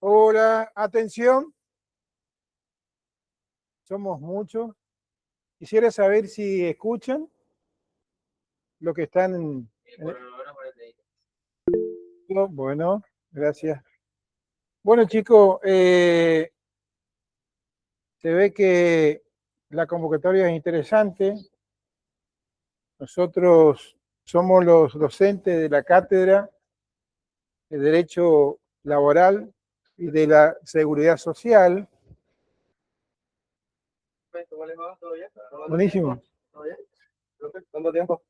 Hola, atención. Somos muchos. Quisiera saber si escuchan lo que están Bueno, gracias. Bueno, chicos, se ve que la convocatoria es interesante. Nosotros somos los docentes de la cátedra de Derecho Laboral y de la Seguridad Social. Buenísimo. ¿Cuánto tiempo?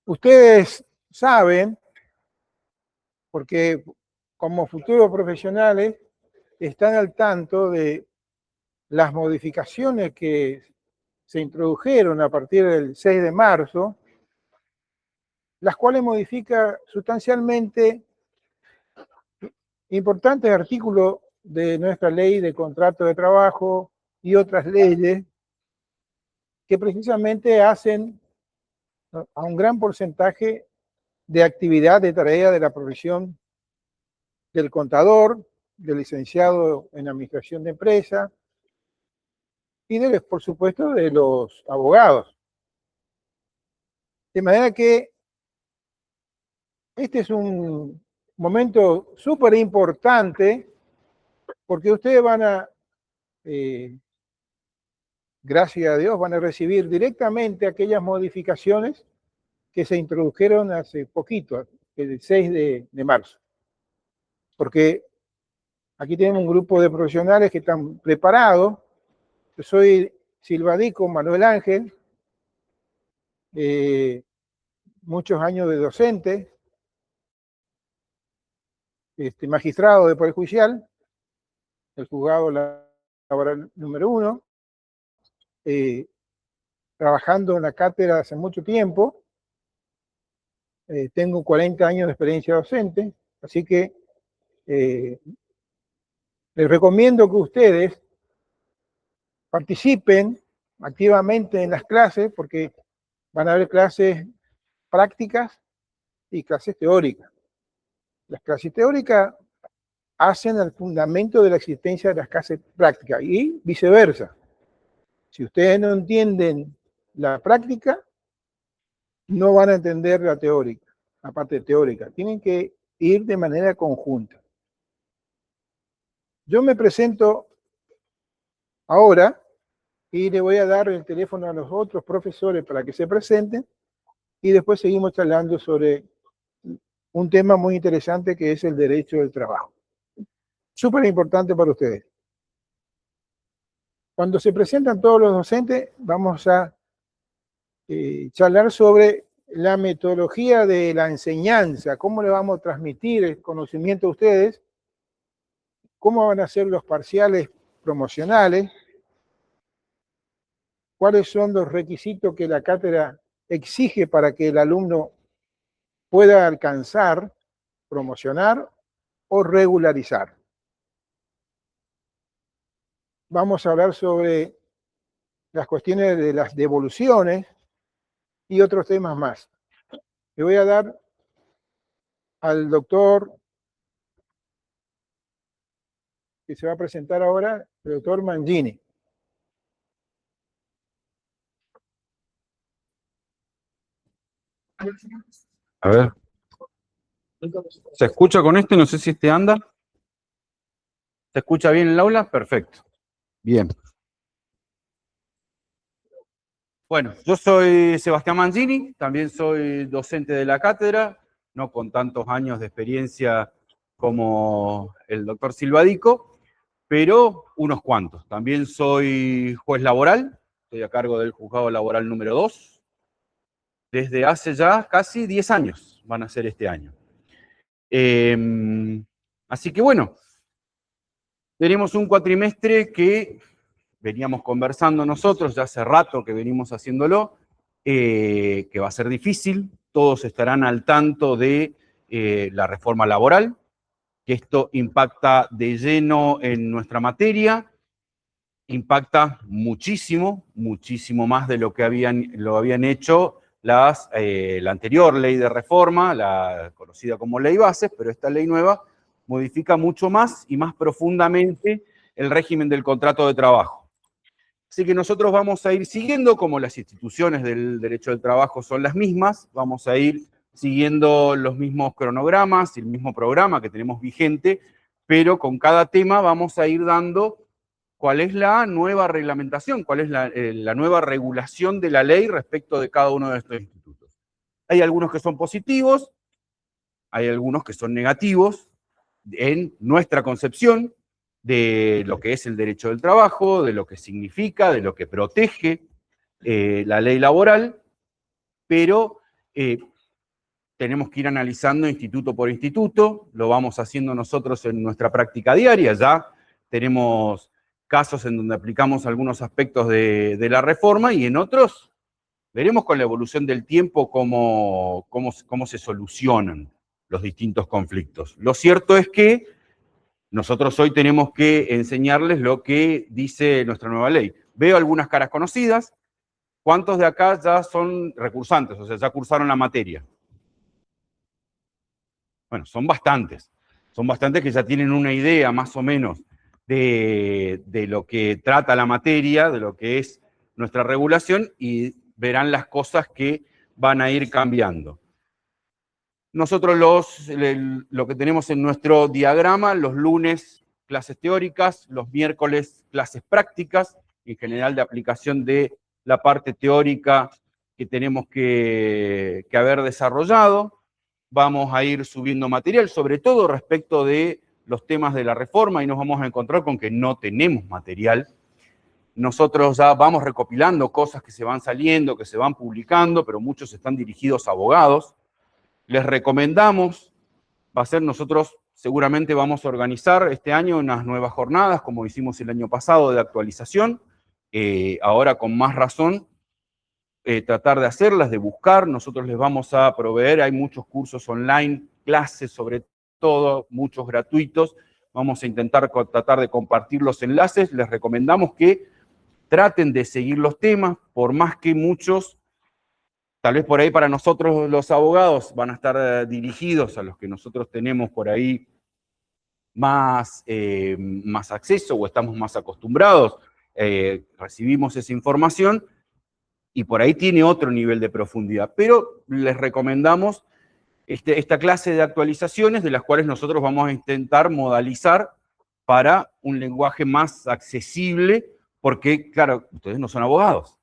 Ustedes saben, porque como futuros profesionales están al tanto de las modificaciones que se introdujeron a partir del 6 de marzo, las cuales modifican sustancialmente importantes artículos de nuestra ley de contrato de trabajo y otras leyes que precisamente hacen a un gran porcentaje de actividad de tarea de la profesión del contador, del licenciado en administración de empresa y, por supuesto, de los abogados. De manera que este es un momento súper importante porque ustedes van a, gracias a Dios, van a recibir directamente aquellas modificaciones que se introdujeron hace poquito, el 6 de marzo. Porque aquí tenemos un grupo de profesionales que están preparados. Yo soy Silvadico Manuel Ángel, muchos años de docente, magistrado de Poder Judicial, el juzgado laboral número 1, trabajando en la cátedra hace mucho tiempo, tengo 40 años de experiencia docente, así que les recomiendo que ustedes participen activamente en las clases, porque van a haber clases prácticas y clases teóricas. Las clases teóricas hacen el fundamento de la existencia de las clases prácticas y viceversa. Si ustedes no entienden la práctica, no van a entender la teórica, la parte teórica. Tienen que ir de manera conjunta. Yo me presento ahora y le voy a dar el teléfono a los otros profesores para que se presenten y después seguimos charlando sobre un tema muy interesante que es el derecho del trabajo. Súper importante para ustedes. Cuando se presentan todos los docentes, vamos a charlar sobre la metodología de la enseñanza, cómo le vamos a transmitir el conocimiento a ustedes, cómo van a ser los parciales promocionales, cuáles son los requisitos que la cátedra exige para que el alumno pueda alcanzar, promocionar o regularizar. Vamos a hablar sobre las cuestiones de las devoluciones y otros temas más. Le voy a dar al doctor que se va a presentar ahora, el doctor Mangini. A ver. ¿Se escucha con este? No sé si este anda. ¿Se escucha bien en el aula? Perfecto. Bien. Bueno, yo soy Sebastián Mangini, también soy docente de la cátedra, no con tantos años de experiencia como el doctor Silvadico, pero unos cuantos. También soy juez laboral, estoy a cargo del juzgado laboral número 2, desde hace ya casi 10 años, van a ser este año. Así que bueno, tenemos un cuatrimestre que veníamos conversando nosotros, ya hace rato que venimos haciéndolo, que va a ser difícil, todos estarán al tanto de la reforma laboral, que esto impacta de lleno en nuestra materia, impacta muchísimo, muchísimo más de lo que lo habían hecho la anterior ley de reforma, la conocida como ley bases, pero esta ley nueva modifica mucho más y más profundamente el régimen del contrato de trabajo. Así que nosotros vamos a ir siguiendo, como las instituciones del derecho del trabajo son las mismas, vamos a ir siguiendo los mismos cronogramas y el mismo programa que tenemos vigente, pero con cada tema vamos a ir dando cuál es la nueva reglamentación, cuál es la nueva regulación de la ley respecto de cada uno de estos institutos. Hay algunos que son positivos, hay algunos que son negativos en nuestra concepción de lo que es el derecho del trabajo, de lo que significa, de lo que protege la ley laboral, pero tenemos que ir analizando instituto por instituto, lo vamos haciendo nosotros en nuestra práctica diaria, ya tenemos casos en donde aplicamos algunos aspectos de la reforma y en otros veremos con la evolución del tiempo cómo se solucionan los distintos conflictos. Lo cierto es que nosotros hoy tenemos que enseñarles lo que dice nuestra nueva ley. Veo algunas caras conocidas. ¿Cuántos de acá ya son recursantes? O sea, ya cursaron la materia. Bueno, son bastantes. Son bastantes que ya tienen una idea más o menos de lo que trata la materia, de lo que es nuestra regulación, y verán las cosas que van a ir cambiando. Nosotros lo que tenemos en nuestro diagrama, los lunes clases teóricas, los miércoles clases prácticas, en general de aplicación de la parte teórica que tenemos que haber desarrollado. Vamos a ir subiendo material, sobre todo respecto de los temas de la reforma, y nos vamos a encontrar con que no tenemos material. Nosotros ya vamos recopilando cosas que se van saliendo, que se van publicando, pero muchos están dirigidos a abogados. Les recomendamos, nosotros seguramente vamos a organizar este año unas nuevas jornadas, como hicimos el año pasado, de actualización, ahora con más razón, tratar de hacerlas, de buscar. Nosotros les vamos a proveer, hay muchos cursos online, clases sobre todo, muchos gratuitos. Vamos a intentar tratar de compartir los enlaces. Les recomendamos que traten de seguir los temas, por más que muchos, tal vez por ahí para nosotros los abogados, van a estar dirigidos a los que nosotros tenemos por ahí más acceso o estamos más acostumbrados, recibimos esa información y por ahí tiene otro nivel de profundidad. Pero les recomendamos esta clase de actualizaciones, de las cuales nosotros vamos a intentar modalizar para un lenguaje más accesible, porque, claro, ustedes no son abogados,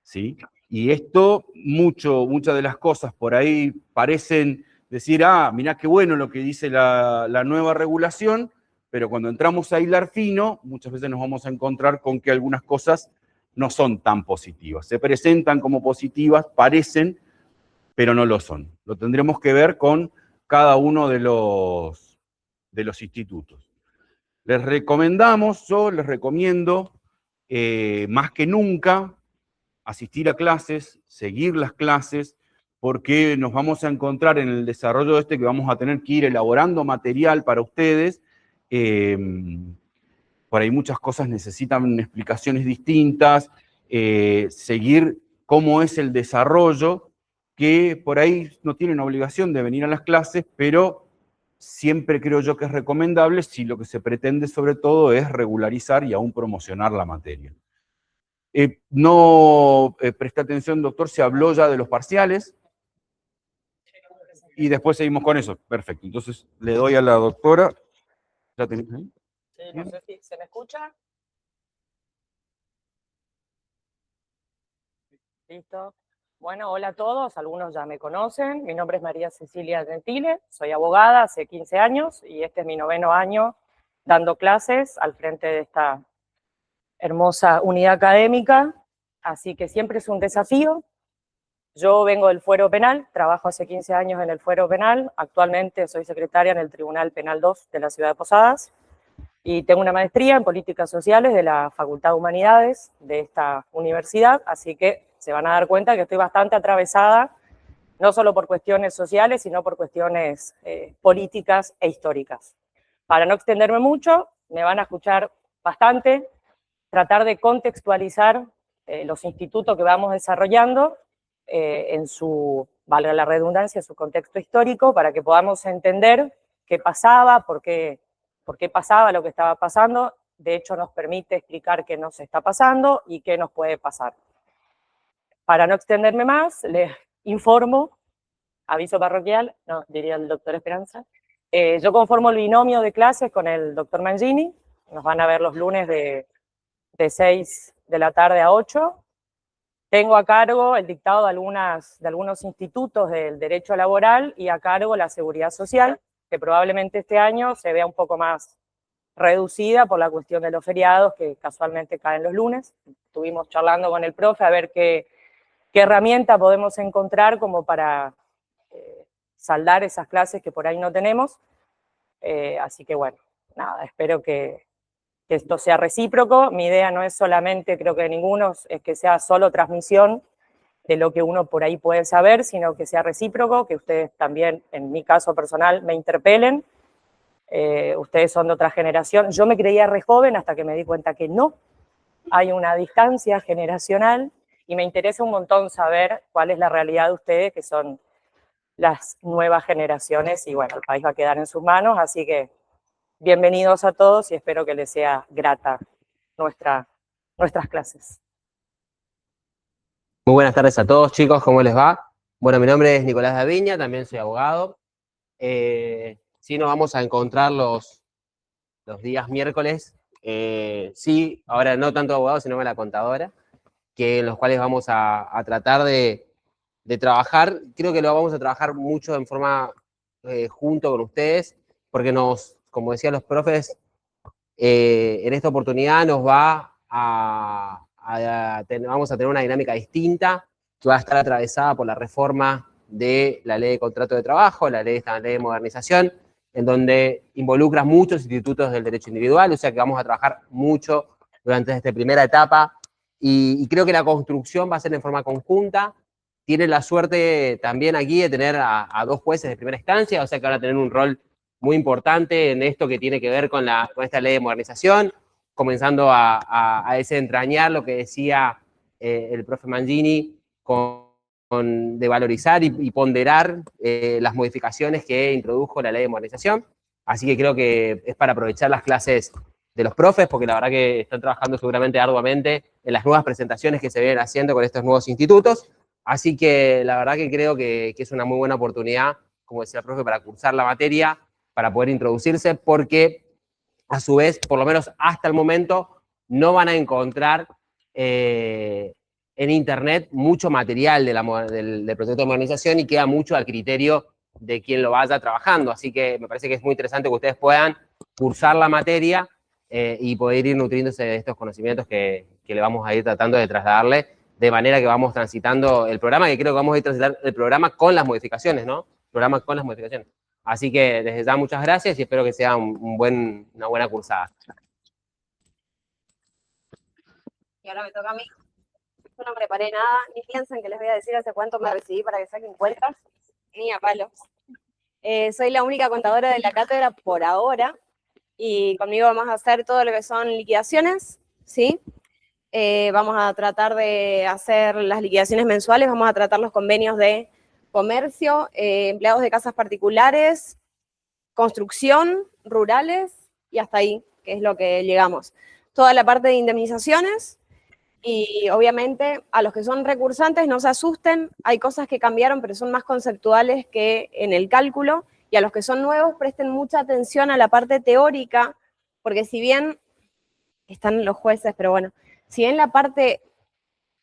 ¿sí? Y esto, muchas de las cosas por ahí parecen decir, mirá qué bueno lo que dice la nueva regulación, pero cuando entramos a hilar fino, muchas veces nos vamos a encontrar con que algunas cosas no son tan positivas. Se presentan como positivas, parecen, pero no lo son. Lo tendremos que ver con cada uno de los institutos. Les recomiendo, más que nunca, asistir a clases, seguir las clases, porque nos vamos a encontrar en el desarrollo que vamos a tener que ir elaborando material para ustedes. Por ahí muchas cosas necesitan explicaciones distintas, seguir cómo es el desarrollo, que por ahí no tienen obligación de venir a las clases, pero siempre creo yo que es recomendable si lo que se pretende sobre todo es regularizar y aún promocionar la materia. Presta atención, doctor, se habló ya de los parciales y después seguimos con eso. Perfecto, entonces le doy a la doctora. ¿Ya tenés ahí? Sí, no sé si se me escucha. Listo. Bueno, hola a todos, algunos ya me conocen. Mi nombre es María Cecilia Gentile, soy abogada hace 15 años y este es mi 9º año dando clases al frente de esta hermosa unidad académica, así que siempre es un desafío. Yo vengo del fuero penal, trabajo hace 15 años en el fuero penal, actualmente soy secretaria en el Tribunal Penal 2 de la ciudad de Posadas y tengo una maestría en políticas sociales de la Facultad de Humanidades de esta universidad, así que se van a dar cuenta que estoy bastante atravesada, no solo por cuestiones sociales, sino por cuestiones políticas e históricas. Para no extenderme mucho, me van a escuchar bastante, tratar de contextualizar los institutos que vamos desarrollando en su, valga la redundancia, su contexto histórico, para que podamos entender qué pasaba, por qué pasaba lo que estaba pasando. De hecho, nos permite explicar qué nos está pasando y qué nos puede pasar. Para no extenderme más, les informo, aviso parroquial, no, diría el doctor Esperanza. Yo conformo el binomio de clases con el doctor Mangini. Nos van a ver los lunes de 6 de la tarde a 8. Tengo a cargo el dictado de algunos institutos del derecho laboral y a cargo la seguridad social, que probablemente este año se vea un poco más reducida por la cuestión de los feriados, que casualmente caen los lunes. Estuvimos charlando con el profe a ver qué herramienta podemos encontrar como para saldar esas clases que por ahí no tenemos. Así que bueno, nada, espero que esto sea recíproco. Mi idea no es solamente, creo que de ninguno, es que sea solo transmisión de lo que uno por ahí puede saber, sino que sea recíproco, que ustedes también, en mi caso personal, me interpelen. Ustedes son de otra generación. Yo me creía re joven hasta que me di cuenta que no. Hay una distancia generacional y me interesa un montón saber cuál es la realidad de ustedes, que son las nuevas generaciones, y bueno, el país va a quedar en sus manos, así que bienvenidos a todos y espero que les sea grata nuestras clases. Muy buenas tardes a todos, chicos, ¿cómo les va? Bueno, mi nombre es Nicolás Daviña, también soy abogado. Sí, nos vamos a encontrar los días miércoles, sí, ahora no tanto abogado, sino con la contadora, en los cuales vamos a tratar de trabajar. Creo que lo vamos a trabajar mucho en forma junto con ustedes, porque como decían los profes, en esta oportunidad nos va vamos a tener una dinámica distinta, que va a estar atravesada por la reforma de la ley de contrato de trabajo, la ley de modernización, en donde involucra muchos institutos del derecho individual, o sea que vamos a trabajar mucho durante esta primera etapa, y creo que la construcción va a ser en forma conjunta. Tienen la suerte también aquí de tener a dos jueces de primera instancia, o sea que van a tener un rol muy importante en esto que tiene que ver con esta ley de modernización, comenzando a desentrañar lo que decía el profe Mangini, de valorizar y ponderar las modificaciones que introdujo la ley de modernización. Así que creo que es para aprovechar las clases de los profes, porque la verdad que están trabajando seguramente arduamente en las nuevas presentaciones que se vienen haciendo con estos nuevos institutos. Así que la verdad que creo que es una muy buena oportunidad, como decía el profe, para cursar la materia, para poder introducirse, porque a su vez, por lo menos hasta el momento, no van a encontrar en internet mucho material del proyecto de modernización, y queda mucho al criterio de quien lo vaya trabajando. Así que me parece que es muy interesante que ustedes puedan cursar la materia y poder ir nutriéndose de estos conocimientos que le vamos a ir tratando de trasladarle, de manera que vamos transitando el programa, que creo que vamos a ir transitando el programa con las modificaciones, ¿no? El programa con las modificaciones. Así que desde ya muchas gracias y espero que sea una buena cursada. Y ahora me toca a mí. Yo no preparé nada, ni piensen que les voy a decir hace cuánto me recibí para que saquen cuentas, ni a palos. Soy la única contadora de la cátedra por ahora, y conmigo vamos a hacer todo lo que son liquidaciones, ¿sí? Vamos a tratar de hacer las liquidaciones mensuales, vamos a tratar los convenios de comercio, empleados de casas particulares, construcción, rurales, y hasta ahí, que es lo que llegamos. Toda la parte de indemnizaciones, y obviamente a los que son recursantes no se asusten, hay cosas que cambiaron, pero son más conceptuales que en el cálculo, y a los que son nuevos presten mucha atención a la parte teórica, porque si bien están los jueces, pero bueno, si bien la parte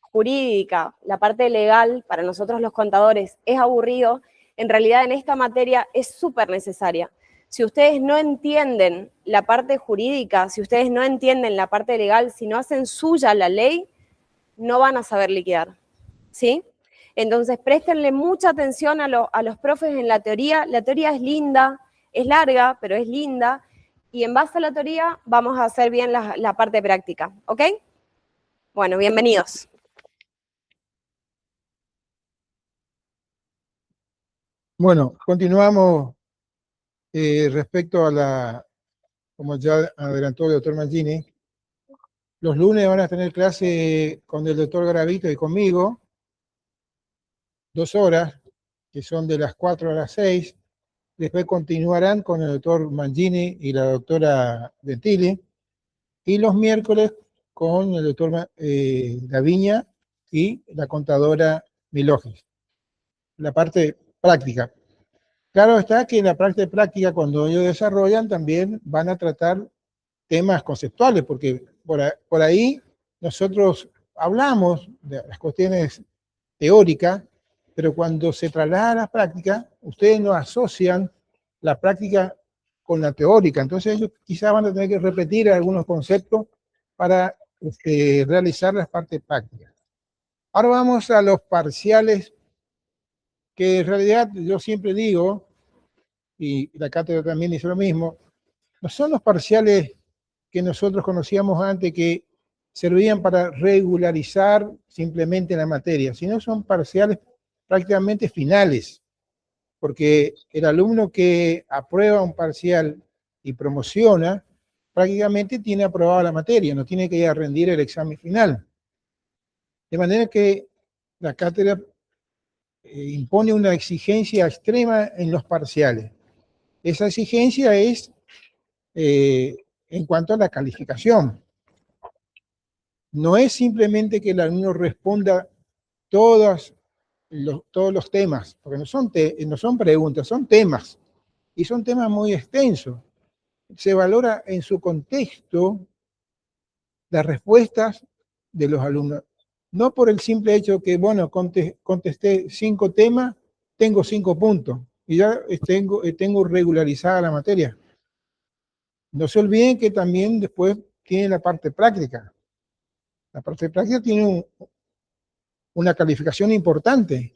jurídica, la parte legal, para nosotros los contadores es aburrido, en realidad en esta materia es súper necesaria. Si ustedes no entienden la parte jurídica, si ustedes no entienden la parte legal, si no hacen suya la ley, no van a saber liquidar, ¿sí? Entonces, préstenle mucha atención a los profes en la teoría. La teoría es linda, es larga, pero es linda, y en base a la teoría vamos a hacer bien la parte práctica, ¿ok? Bueno, bienvenidos. Bueno, continuamos respecto a como ya adelantó el doctor Mangini, los lunes van a tener clase con el doctor Garavito y conmigo, 2 horas, que son de las 4 a las 6. Después continuarán con el doctor Mangini y la doctora Gentili. Y los miércoles con el doctor Daviña y la contadora Milogis. La parte práctica. Claro está que en la parte práctica, cuando ellos desarrollan, también van a tratar temas conceptuales, porque por ahí nosotros hablamos de las cuestiones teóricas, pero cuando se traslada a la práctica, ustedes no asocian la práctica con la teórica. Entonces ellos quizás van a tener que repetir algunos conceptos para realizar las partes prácticas. Ahora vamos a los parciales, que en realidad yo siempre digo, y la cátedra también dice lo mismo, no son los parciales que nosotros conocíamos antes, que servían para regularizar simplemente la materia, sino son parciales prácticamente finales, porque el alumno que aprueba un parcial y promociona, prácticamente tiene aprobada la materia, no tiene que ir a rendir el examen final. De manera que la cátedra impone una exigencia extrema en los parciales. Esa exigencia es en cuanto a la calificación. No es simplemente que el alumno responda todos los temas, porque no son preguntas, son temas, y son temas muy extensos. Se valora en su contexto las respuestas de los alumnos, no por el simple hecho que, bueno, contesté 5 temas, tengo 5 puntos, y ya tengo regularizada la materia. No se olviden que también después tiene la parte práctica. La parte práctica tiene una calificación importante.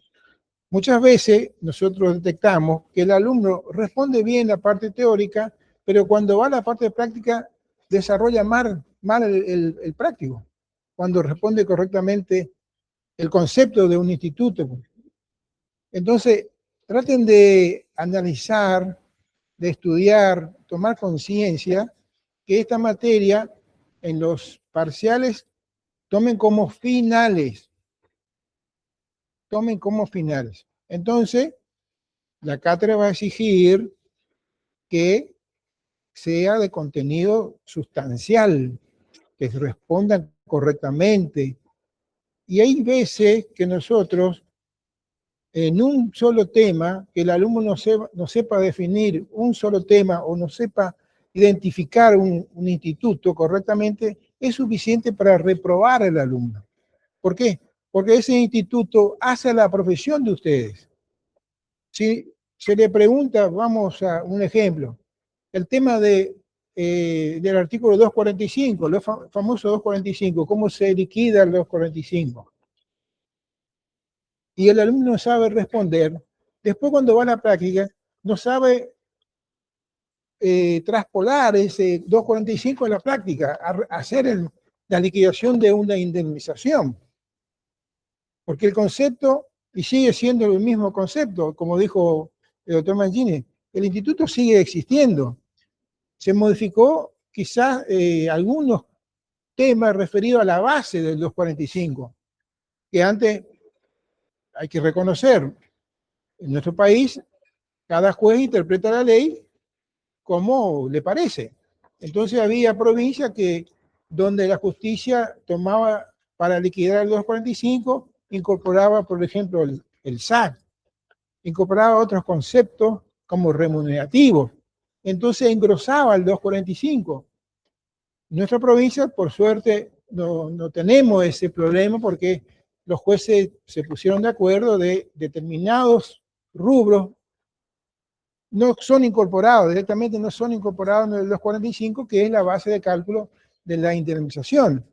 Muchas veces nosotros detectamos que el alumno responde bien la parte teórica, pero cuando va a la parte práctica desarrolla mal el práctico, cuando responde correctamente el concepto de un instituto. Entonces, traten de analizar, de estudiar, tomar conciencia que esta materia en los parciales tomen como finales. Tomen como finales. Entonces, la cátedra va a exigir que sea de contenido sustancial, que respondan correctamente. Y hay veces que nosotros, en un solo tema, que el alumno no sepa definir un solo tema o no sepa identificar un instituto correctamente, es suficiente para reprobar al alumno. ¿Por qué? Porque ese instituto hace la profesión de ustedes. Si se le pregunta, vamos a un ejemplo, el tema del artículo 245, el famoso 245, ¿cómo se liquida el 245? Y el alumno no sabe responder, después cuando va a la práctica, no sabe traspolar ese 245 en la práctica, hacer la liquidación de una indemnización. Porque el concepto, y sigue siendo el mismo concepto, como dijo el doctor Mangini, el instituto sigue existiendo. Se modificó quizás algunos temas referidos a la base del 245, que antes, hay que reconocer, en nuestro país, cada juez interpreta la ley como le parece. Entonces había provincias donde la justicia tomaba para liquidar el 245, incorporaba, por ejemplo, el SAC, incorporaba otros conceptos como remunerativos. Entonces engrosaba el 245. En nuestra provincia, por suerte, no tenemos ese problema porque los jueces se pusieron de acuerdo de determinados rubros, no son incorporados, directamente no son incorporados en el 245, que es la base de cálculo de la indemnización.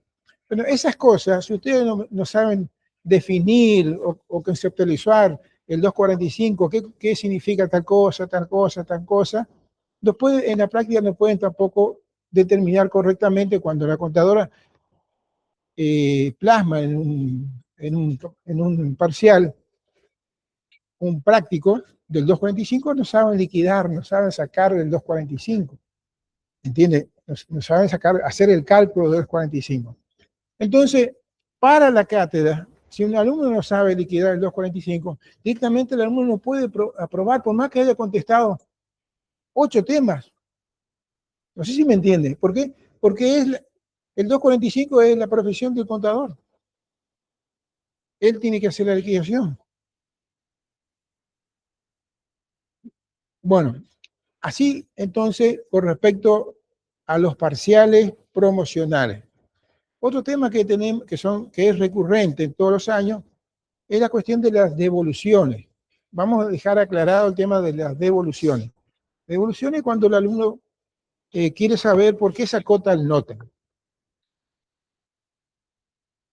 Pero esas cosas, si ustedes no saben definir o conceptualizar el 245, qué significa tal cosa, después en la práctica no pueden tampoco determinar correctamente cuando la contadora plasma en un parcial, un práctico del 245, no saben liquidar, no saben sacar del 245. ¿Entiende? No saben hacer el cálculo del 245. Entonces, para la cátedra, si un alumno no sabe liquidar el 245, directamente el alumno no puede aprobar, por más que haya contestado 8 temas. No sé si me entiende. ¿Por qué? Porque el 245 es la profesión del contador. Él tiene que hacer la liquidación. Bueno, así entonces con respecto a los parciales promocionales. Otro tema que tenemos, que es recurrente en todos los años, es la cuestión de las devoluciones. Vamos a dejar aclarado el tema de las devoluciones. Devoluciones cuando el alumno quiere saber por qué sacó tal nota.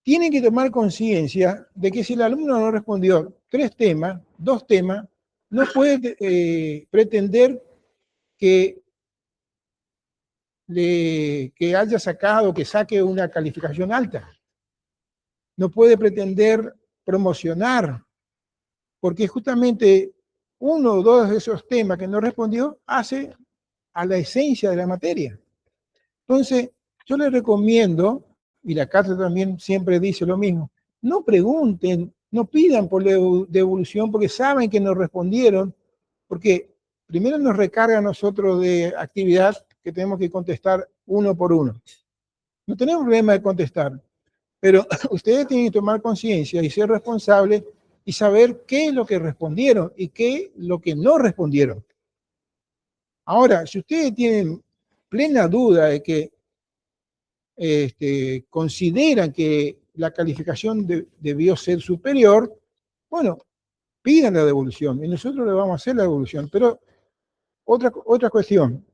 Tienen que tomar conciencia de que si el alumno no respondió 3 temas, 2 temas, no puede pretender que haya sacado, que saque una calificación alta. No puede pretender promocionar, porque justamente uno o 2 de esos temas que no respondió hace a la esencia de la materia. Entonces, yo les recomiendo, y la cátedra también siempre dice lo mismo, no pregunten, no pidan por devolución porque saben que nos respondieron, porque primero nos recarga a nosotros de actividad que tenemos que contestar uno por uno. No tenemos problema de contestar, pero ustedes tienen que tomar conciencia y ser responsables y saber qué es lo que respondieron y qué es lo que no respondieron. Ahora, si ustedes tienen plena duda de que consideran que la calificación debió ser superior, bueno, pidan la devolución y nosotros le vamos a hacer la devolución. Pero otra cuestión,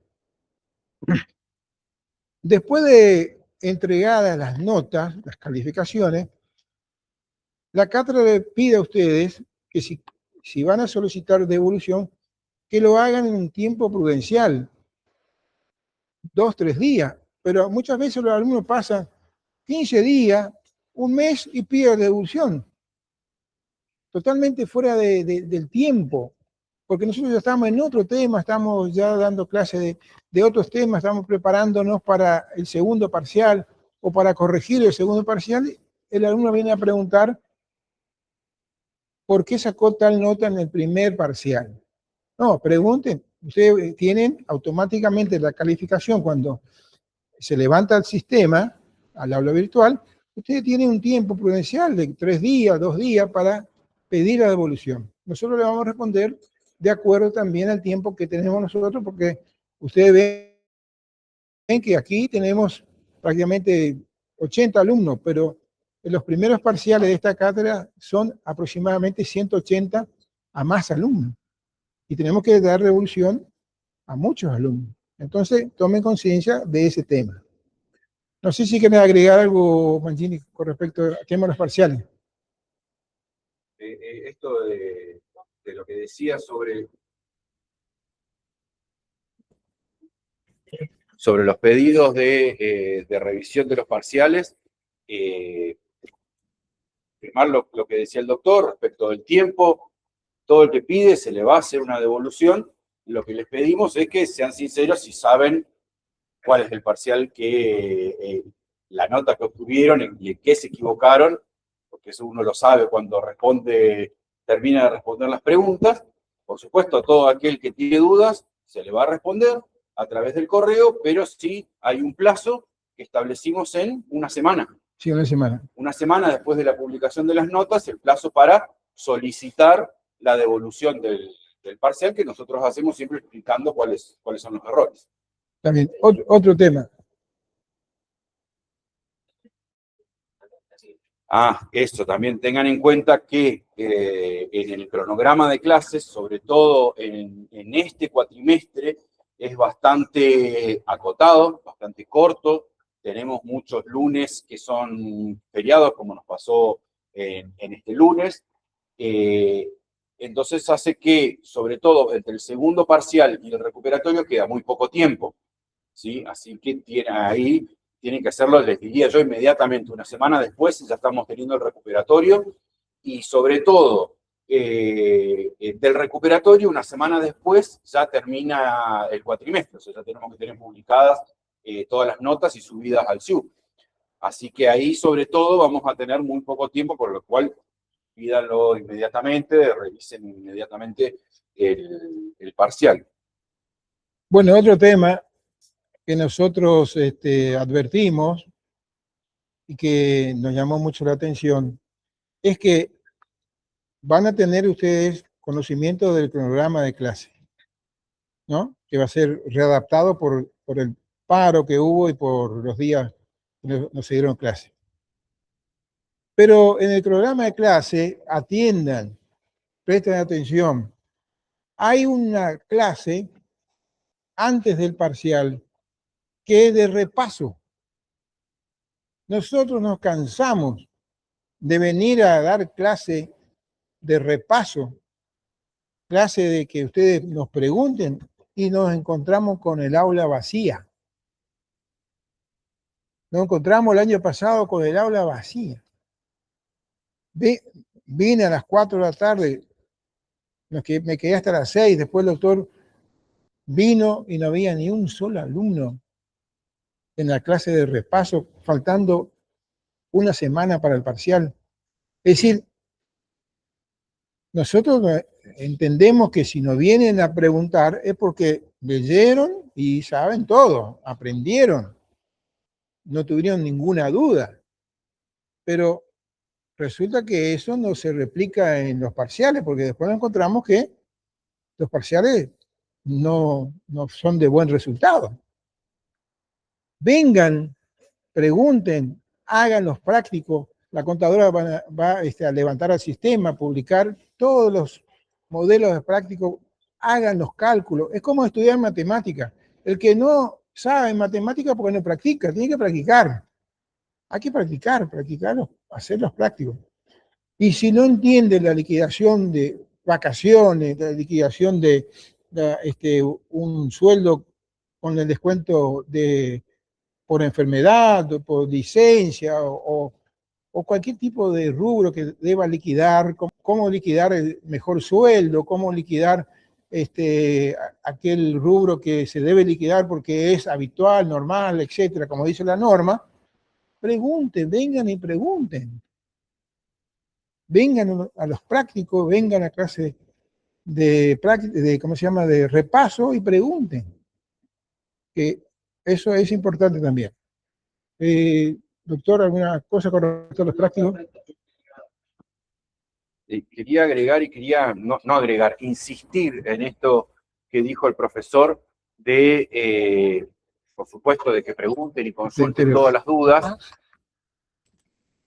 después de entregadas las notas, las calificaciones, la cátedra le pide a ustedes que si van a solicitar devolución, que lo hagan en un tiempo prudencial, 2, 3 días, pero muchas veces los alumnos pasan 15 días, un mes y piden devolución. Totalmente fuera del tiempo, porque nosotros ya estamos en otro tema, estamos ya dando clases de otros temas, estamos preparándonos para el segundo parcial o para corregir el segundo parcial. El alumno viene a preguntar por qué sacó tal nota en el primer parcial. No, pregunten, ustedes tienen automáticamente la calificación cuando se levanta el sistema al aula virtual, ustedes tienen un tiempo prudencial de 3 días, 2 días para pedir la devolución. Nosotros le vamos a responder de acuerdo también al tiempo que tenemos nosotros, porque ustedes ven que aquí tenemos prácticamente 80 alumnos, pero en los primeros parciales de esta cátedra son aproximadamente 180 a más alumnos. Y tenemos que dar devolución a muchos alumnos. Entonces, tomen conciencia de ese tema. No sé si quieren agregar algo, Mangini, con respecto al tema de los parciales. Esto de lo que decía sobre los pedidos de revisión de los parciales, firmar lo que decía el doctor respecto del tiempo, todo el que pide se le va a hacer una devolución. Lo que les pedimos es que sean sinceros y saben cuál es el parcial la nota que obtuvieron y en qué se equivocaron, porque eso uno lo sabe cuando termina de responder las preguntas. Por supuesto, a todo aquel que tiene dudas se le va a responder a través del correo, pero sí hay un plazo que establecimos en una semana. Sí, una semana. Una semana después de la publicación de las notas, el plazo para solicitar la devolución del parcial, que nosotros hacemos siempre explicando cuáles son los errores. También, otro tema. Eso, también tengan en cuenta que en el cronograma de clases, sobre todo en este cuatrimestre, es bastante acotado, bastante corto. Tenemos muchos lunes que son feriados, como nos pasó en este lunes. Entonces hace que, sobre todo, entre el segundo parcial y el recuperatorio queda muy poco tiempo, ¿sí? Así que tienen que hacerlo, les diría yo, inmediatamente. Una semana después ya estamos teniendo el recuperatorio y, sobre todo, del recuperatorio, una semana después ya termina el cuatrimestre. O sea, ya tenemos que tener publicadas todas las notas y subidas al SIU. Así que ahí, sobre todo, vamos a tener muy poco tiempo, por lo cual pídanlo inmediatamente, revisen inmediatamente el parcial. Bueno, otro tema que nosotros advertimos y que nos llamó mucho la atención es que van a tener ustedes conocimiento del programa de clase, ¿no? Que va a ser readaptado por el paro que hubo y por los días que no se dieron clase. Pero en el programa de clase, atiendan, presten atención, hay una clase antes del parcial que es de repaso. Nosotros nos cansamos de venir a dar clase de repaso, clase de que ustedes nos pregunten y nos encontramos con el aula vacía. Nos encontramos el año pasado con el aula vacía. Vine a las 4 de la tarde, me quedé hasta las 6, después el doctor vino y no había ni un solo alumno en la clase de repaso, faltando una semana para el parcial. Es decir, nosotros entendemos que si nos vienen a preguntar es porque leyeron y saben todo, aprendieron, no tuvieron ninguna duda. Pero resulta que eso no se replica en los parciales, porque después encontramos que los parciales no son de buen resultado. Vengan, pregunten, hagan los prácticos. La contadora va a levantar al sistema, publicar todos los modelos de prácticos, hagan los cálculos. Es como estudiar matemática. El que no sabe matemática porque no practica, tiene que practicar. Hay que practicar, hacer los prácticos. Y si no entiende la liquidación de vacaciones, la liquidación de un sueldo con el descuento por enfermedad, o por licencia, o cualquier tipo de rubro que deba liquidar, cómo liquidar el mejor sueldo, cómo liquidar aquel rubro que se debe liquidar porque es habitual, normal, etcétera, como dice la norma, pregunten, vengan y pregunten. Vengan a los prácticos, vengan a clase de repaso y pregunten. Que eso es importante también. Doctor, ¿alguna cosa con respecto a los prácticos? Quería agregar y quería, no agregar, insistir en esto que dijo el profesor por supuesto, de que pregunten y consulten todas las dudas,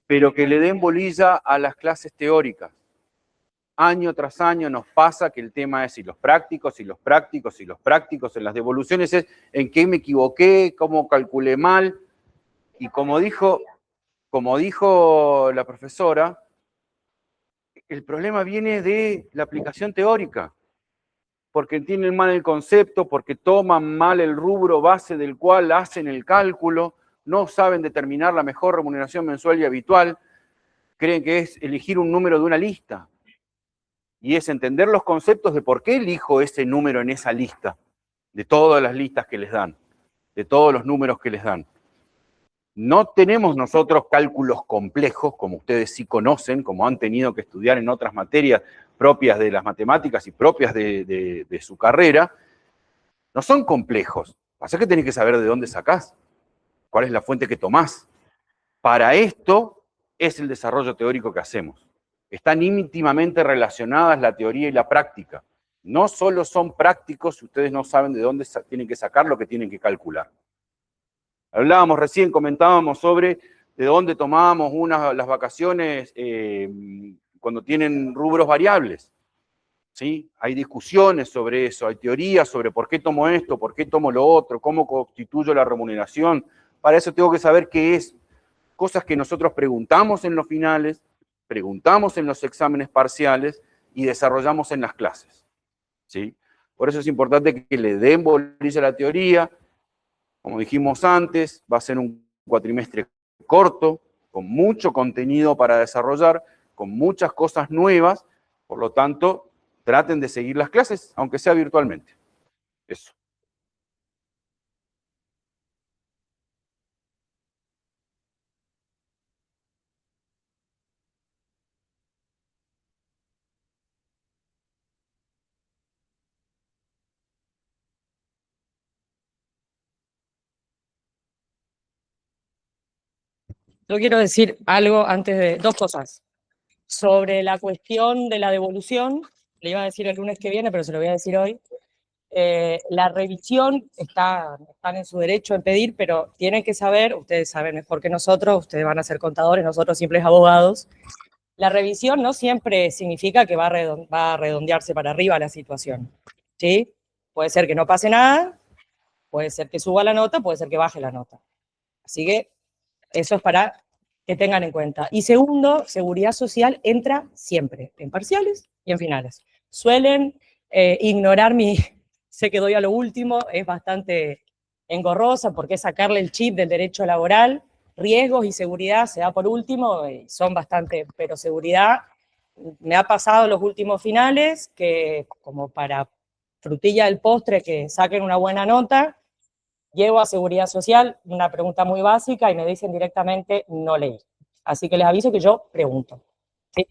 pero que le den bolilla a las clases teóricas. Año tras año nos pasa que el tema es si los prácticos, en las devoluciones es en qué me equivoqué, cómo calculé mal, y como dijo la profesora, el problema viene de la aplicación teórica, porque tienen mal el concepto, porque toman mal el rubro base del cual hacen el cálculo, no saben determinar la mejor remuneración mensual y habitual, creen que es elegir un número de una lista, y es entender los conceptos de por qué elijo ese número en esa lista, de todas las listas que les dan, de todos los números que les dan. No tenemos nosotros cálculos complejos, como ustedes sí conocen, como han tenido que estudiar en otras materias propias de las matemáticas y propias de su carrera. No son complejos. Pasa que tenés que saber de dónde sacás, cuál es la fuente que tomás. Para esto es el desarrollo teórico que hacemos. Están íntimamente relacionadas la teoría y la práctica. No solo son prácticos si ustedes no saben de dónde tienen que sacar lo que tienen que calcular. Hablábamos recién, comentábamos sobre de dónde tomábamos las vacaciones cuando tienen rubros variables. ¿Sí? Hay discusiones sobre eso, hay teorías sobre por qué tomo esto, por qué tomo lo otro, cómo constituyo la remuneración. Para eso tengo que saber qué es. Cosas que nosotros preguntamos en los finales, preguntamos en los exámenes parciales y desarrollamos en las clases. ¿Sí? Por eso es importante que le den bolilla a la teoría. Como dijimos antes, va a ser un cuatrimestre corto, con mucho contenido para desarrollar, con muchas cosas nuevas, por lo tanto, traten de seguir las clases, aunque sea virtualmente. Eso. Yo quiero decir algo antes de, dos cosas. Sobre la cuestión de la devolución, le iba a decir el lunes que viene, pero se lo voy a decir hoy. La revisión están en su derecho en pedir, pero tienen que saber, ustedes saben mejor que nosotros, ustedes van a ser contadores, nosotros simples abogados. La revisión no siempre significa que va a redondearse para arriba la situación, ¿sí? Puede ser que no pase nada, puede ser que suba la nota, puede ser que baje la nota. Así que eso es para que tengan en cuenta. Y segundo, seguridad social entra siempre, en parciales y en finales. Suelen ignorar sé que doy a lo último, es bastante engorrosa porque es sacarle el chip del derecho laboral, riesgos y seguridad se da por último, y son bastante, pero seguridad, me ha pasado en los últimos finales que como para frutilla del postre que saquen una buena nota, llego a seguridad social, una pregunta muy básica y me dicen directamente no leí. Así que les aviso que yo pregunto. ¿Sí?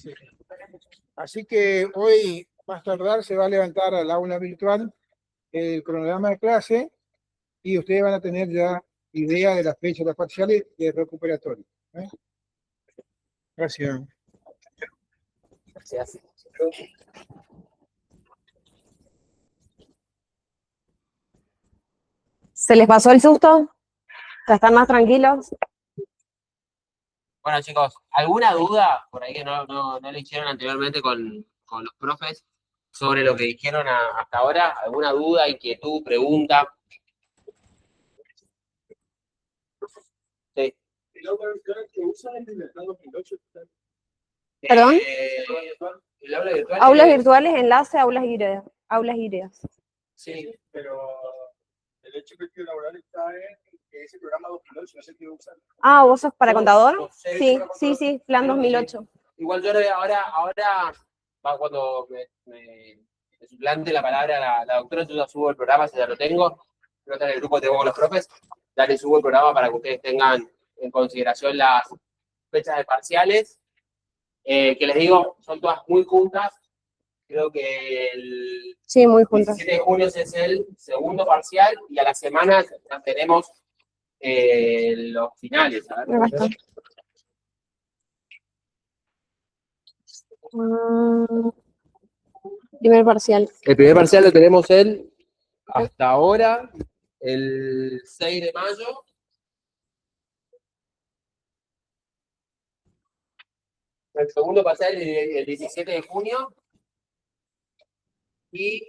Sí. Así que hoy, más tardar, se va a levantar al aula virtual el cronograma de clase y ustedes van a tener ya idea de las fechas de las parciales de recuperatorio. ¿Eh? Gracias. Gracias. ¿Se les pasó el susto? ¿Ya están más tranquilos? Bueno, chicos, ¿alguna duda por ahí que no lo hicieron anteriormente con los profes sobre lo que dijeron hasta ahora? ¿Alguna duda, inquietud, pregunta? Sí. ¿Perdón? ¿El aula virtual? Aulas virtuales, enlace, aulas híbridas. Aulas híbridas. Sí. Pero el hecho de que laboral está en que ese programa 2008 no se quiere usar. Ah, ¿vos sos para contador? No sé, Sí, para sí, contador. sí, plan 2008. Igual yo ahora cuando me suplante la palabra la doctora, yo ya subo el programa, si ya lo tengo, creo que en el grupo tengo con los profes, ya les subo el programa para que ustedes tengan en consideración las fechas de parciales, que les digo, son todas muy juntas. Creo que el Sí, muy juntas. 17 de junio es el segundo parcial y a la semana ya tenemos los finales. A ver, Acá está. Primer parcial. el primer parcial lo tenemos hasta ahora, el 6 de mayo. El segundo parcial el 17 de junio. Y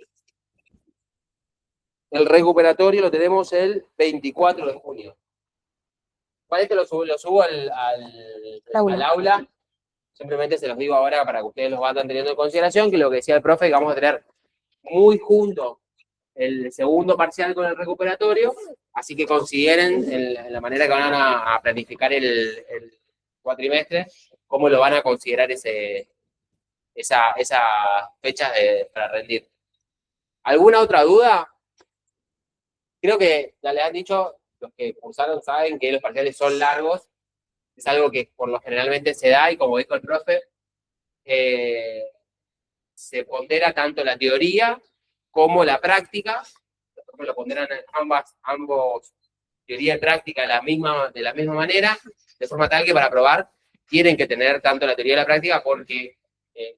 el recuperatorio lo tenemos el 24 de junio. ¿Cuál es que lo subo al aula? Simplemente se los digo ahora para que ustedes los vayan teniendo en consideración, que lo que decía el profe, que vamos a tener muy junto el segundo parcial con el recuperatorio, así que consideren en la manera que van a planificar el cuatrimestre, cómo lo van a considerar esas fechas para rendir. ¿Alguna otra duda? Creo que ya les han dicho, los que cursaron saben que los parciales son largos, es algo que por lo generalmente se da y como dijo el profe, se pondera tanto la teoría como la práctica, lo ponderan ambos teoría y práctica de la misma manera, de forma tal que para aprobar tienen que tener tanto la teoría y la práctica porque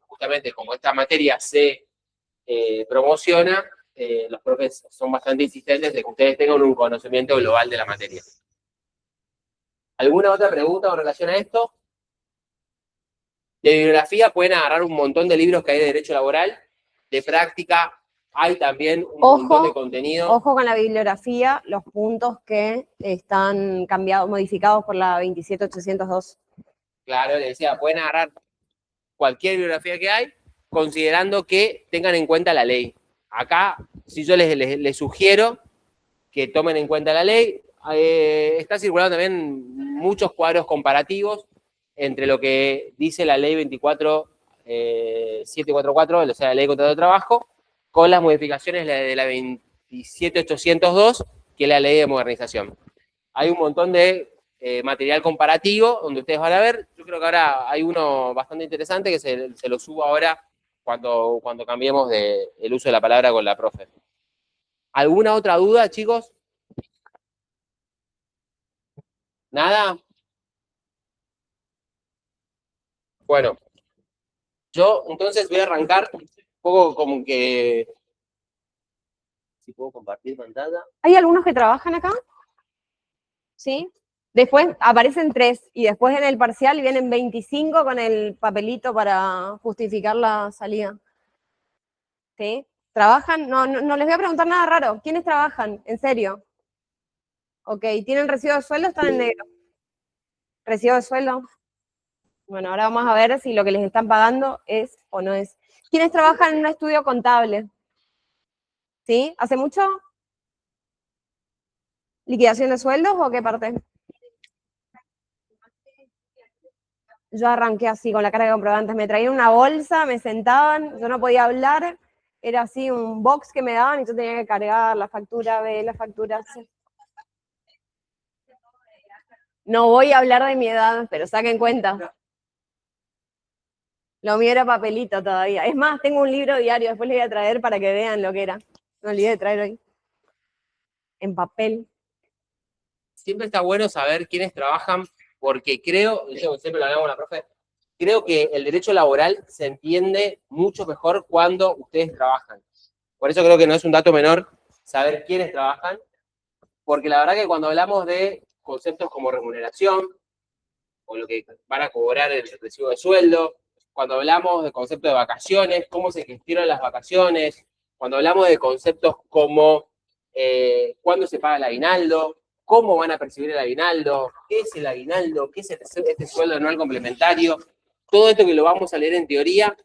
justamente como esta materia se promociona, los profes son bastante insistentes de que ustedes tengan un conocimiento global de la materia. ¿Alguna otra pregunta en relación a esto? De bibliografía pueden agarrar un montón de libros que hay de derecho laboral, de práctica hay también un montón de contenido. Ojo con la bibliografía, los puntos que están cambiados, modificados por la 27802. Claro, le decía, pueden agarrar cualquier bibliografía que hay, considerando que tengan en cuenta la ley. Acá, si yo les sugiero que tomen en cuenta la ley, está circulando también muchos cuadros comparativos entre lo que dice la ley 24744, o sea, la ley de contrato de trabajo, con las modificaciones de la 27802, que es la ley de modernización. Hay un montón de material comparativo donde ustedes van a ver. Yo creo que ahora hay uno bastante interesante que se lo subo ahora cuando cambiemos el uso de la palabra con la profe. ¿Alguna otra duda, chicos? ¿Nada? Bueno, yo entonces voy a arrancar un poco como que... Si puedo compartir pantalla. ¿Hay algunos que trabajan acá? ¿Sí? Después aparecen 3 y después en el parcial vienen 25 con el papelito para justificar la salida. ¿Sí? ¿Trabajan? No les voy a preguntar nada raro. ¿Quiénes trabajan? ¿En serio? Ok, ¿tienen recibo de sueldo o están en negro? ¿Recibo de sueldo? Bueno, ahora vamos a ver si lo que les están pagando es o no es. ¿Quiénes trabajan en un estudio contable? ¿Sí? ¿Hace mucho? ¿Liquidación de sueldos o qué parte? Yo arranqué así, con la carga de comprobantes. Me traían una bolsa, me sentaban, yo no podía hablar. Era así un box que me daban y yo tenía que cargar la factura B, la factura C. No voy a hablar de mi edad, pero saquen cuenta. Lo mío era papelito todavía. Es más, tengo un libro diario, después les voy a traer para que vean lo que era. Me olvidé de traer hoy. En papel. Siempre está bueno saber quiénes trabajan, porque creo, siempre lo hablamos con la profe, creo que el derecho laboral se entiende mucho mejor cuando ustedes trabajan. Por eso creo que no es un dato menor saber quiénes trabajan, porque la verdad que cuando hablamos de conceptos como remuneración, o lo que van a cobrar el recibo de sueldo, cuando hablamos de conceptos de vacaciones, cómo se gestionan las vacaciones, cuando hablamos de conceptos como cuándo se paga el aguinaldo, cómo van a percibir el aguinaldo, qué es el aguinaldo, qué es este sueldo anual complementario, todo esto que lo vamos a leer en teoría,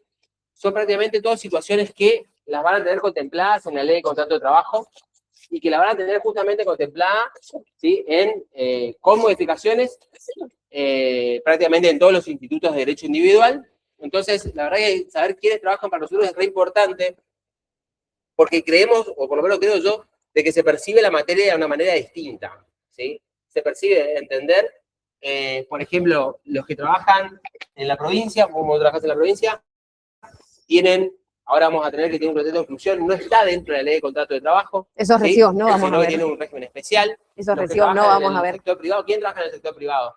son prácticamente todas situaciones que las van a tener contempladas en la ley de contrato de trabajo y que la van a tener justamente contemplada, ¿sí?, con modificaciones prácticamente en todos los institutos de derecho individual. Entonces, la verdad que saber quiénes trabajan para nosotros es re importante, porque creemos, o por lo menos creo yo, de que se percibe la materia de una manera distinta, ¿sí? Se percibe entender, por ejemplo, los que trabajan en la provincia, como trabajas en la provincia, tienen, ahora vamos a tener que tener un proyecto de inclusión, no está dentro de la ley de contrato de trabajo. Esos ¿sí? recibos no vamos Sino a ver. que tienen un régimen especial. Esos Los que recibos no trabajan vamos en a el ver. sector privado. ¿Quién trabaja en el sector privado?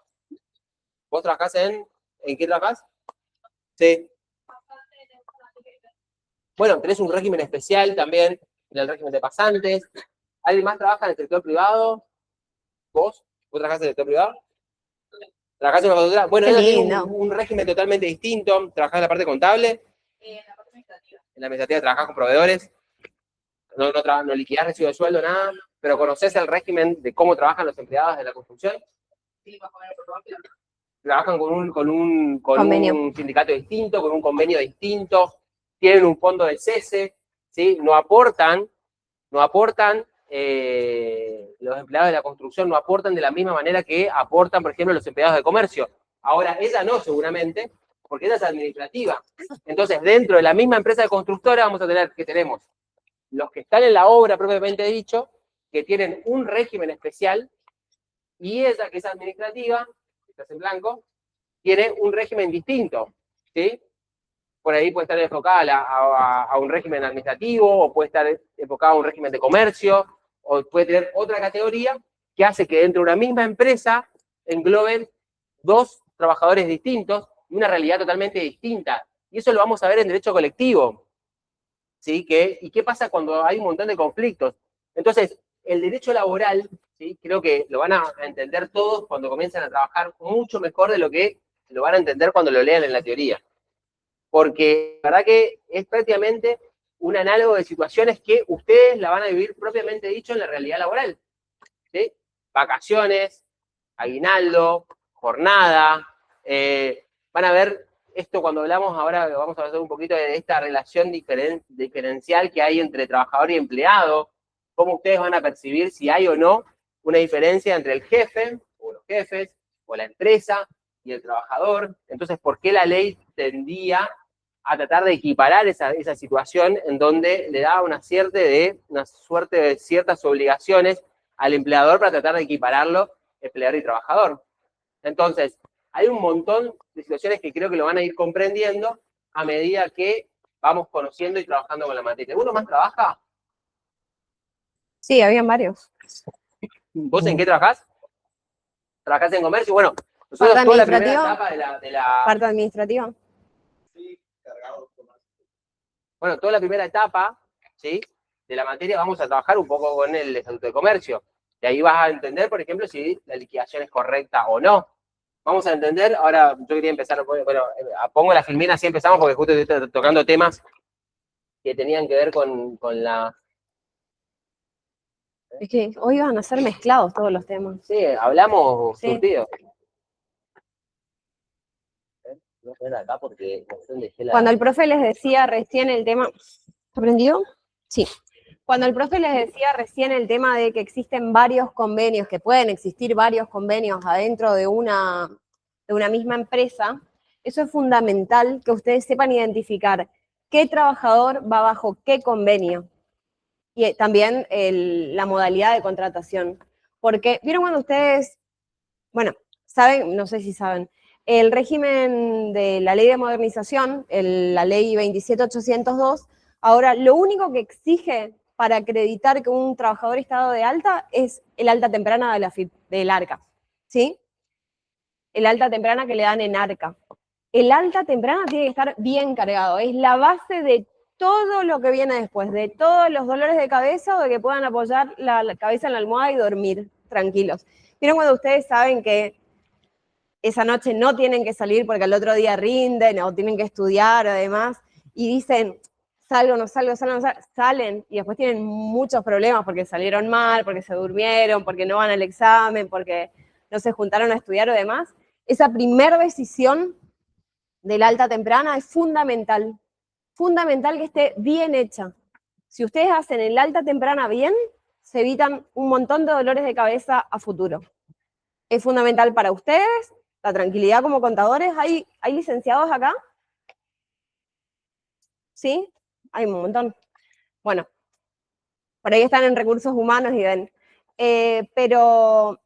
¿Vos trabajás en qué trabajás? Sí. Bueno, tenés un régimen especial también, en el régimen de pasantes. ¿Alguien más trabaja en el sector privado? ¿Vos? ¿Vos trabajás en el sector privado? ¿Trabajás en una consultora? Bueno, Qué ella tiene lindo. un régimen totalmente distinto. ¿Trabajás en la parte contable? En la parte administrativa. En la administrativa trabajás con proveedores. No liquidás recibo de sueldo, nada. Pero ¿conocés el régimen de cómo trabajan los empleados de la construcción? Sí, más o menos por favor. Trabajan con un Convenio. sindicato distinto, con un convenio distinto, tienen un fondo de cese, ¿sí? No aportan, los empleados de la construcción no aportan de la misma manera que aportan, por ejemplo, los empleados de comercio. Ahora, ella no, seguramente, porque ella es administrativa. Entonces, dentro de la misma empresa de constructora vamos a tener que tenemos los que están en la obra propiamente dicho, que tienen un régimen especial, y ella, que es administrativa, estás en blanco, tiene un régimen distinto, ¿sí? Por ahí puede estar enfocada a un régimen administrativo, o puede estar enfocada a un régimen de comercio, o puede tener otra categoría que hace que dentro de una misma empresa engloben dos trabajadores distintos y una realidad totalmente distinta. Y eso lo vamos a ver en derecho colectivo, ¿sí? ¿Y qué pasa cuando hay un montón de conflictos? Entonces, el derecho laboral, ¿sí?, creo que lo van a entender todos cuando comiencen a trabajar mucho mejor de lo que lo van a entender cuando lo lean en la teoría. Porque la verdad que es prácticamente un análogo de situaciones que ustedes la van a vivir propiamente dicho en la realidad laboral. ¿Sí? Vacaciones, aguinaldo, jornada, van a ver esto cuando hablamos, ahora vamos a hablar un poquito de esta relación diferencial que hay entre trabajador y empleado, cómo ustedes van a percibir si hay o no una diferencia entre el jefe, o los jefes, o la empresa y el trabajador. Entonces, ¿por qué la ley tendía a tratar de equiparar esa situación en donde le da una suerte de ciertas obligaciones al empleador para tratar de equipararlo empleador y trabajador? Entonces, hay un montón de situaciones que creo que lo van a ir comprendiendo a medida que vamos conociendo y trabajando con la materia. ¿Uno más trabaja? Sí, habían varios. ¿Vos en qué trabajás? ¿Trabajás en comercio? Bueno, nosotros Parte toda la primera administrativa. etapa de la... Parte administrativa. Bueno, toda la primera etapa, ¿sí?, de la materia vamos a trabajar un poco con el Estatuto de Comercio. Y ahí vas a entender, por ejemplo, si la liquidación es correcta o no. Vamos a entender, ahora yo quería empezar, bueno, pongo la filmina, así empezamos, porque justo estoy tocando temas que tenían que ver con la... Es que hoy van a ser mezclados todos los temas. Sí, hablamos Sí. surtido. No ven acá porque dejé la... Cuando el profe les decía recién el tema... ¿Aprendió? Sí. Cuando el profe les decía recién el tema de que existen varios convenios, que pueden existir varios convenios adentro de una misma empresa, eso es fundamental que ustedes sepan identificar qué trabajador va bajo qué convenio. Y también la modalidad de contratación. Porque, ¿vieron cuando ustedes, bueno, saben, no sé si saben, el régimen de la ley de modernización, la ley 27802, ahora lo único que exige para acreditar que un trabajador está dado de alta es el alta temprana de del ARCA, ¿sí? El alta temprana que le dan en ARCA. El alta temprana tiene que estar bien cargado, es la base de todo lo que viene después, de todos los dolores de cabeza o de que puedan apoyar la cabeza en la almohada y dormir tranquilos. ¿Vieron cuando ustedes saben que esa noche no tienen que salir porque al otro día rinden o tienen que estudiar además y dicen, salgo, no salgo, salen y después tienen muchos problemas porque salieron mal, porque se durmieron, porque no van al examen, porque no se juntaron a estudiar o demás? Esa primera decisión del alta temprana es fundamental. Fundamental que esté bien hecha. Si ustedes hacen el alta temprana bien, se evitan un montón de dolores de cabeza a futuro. Es fundamental para ustedes, la tranquilidad como contadores. ¿Hay licenciados acá? ¿Sí? Hay un montón. Bueno, por ahí están en recursos humanos y ven. Pero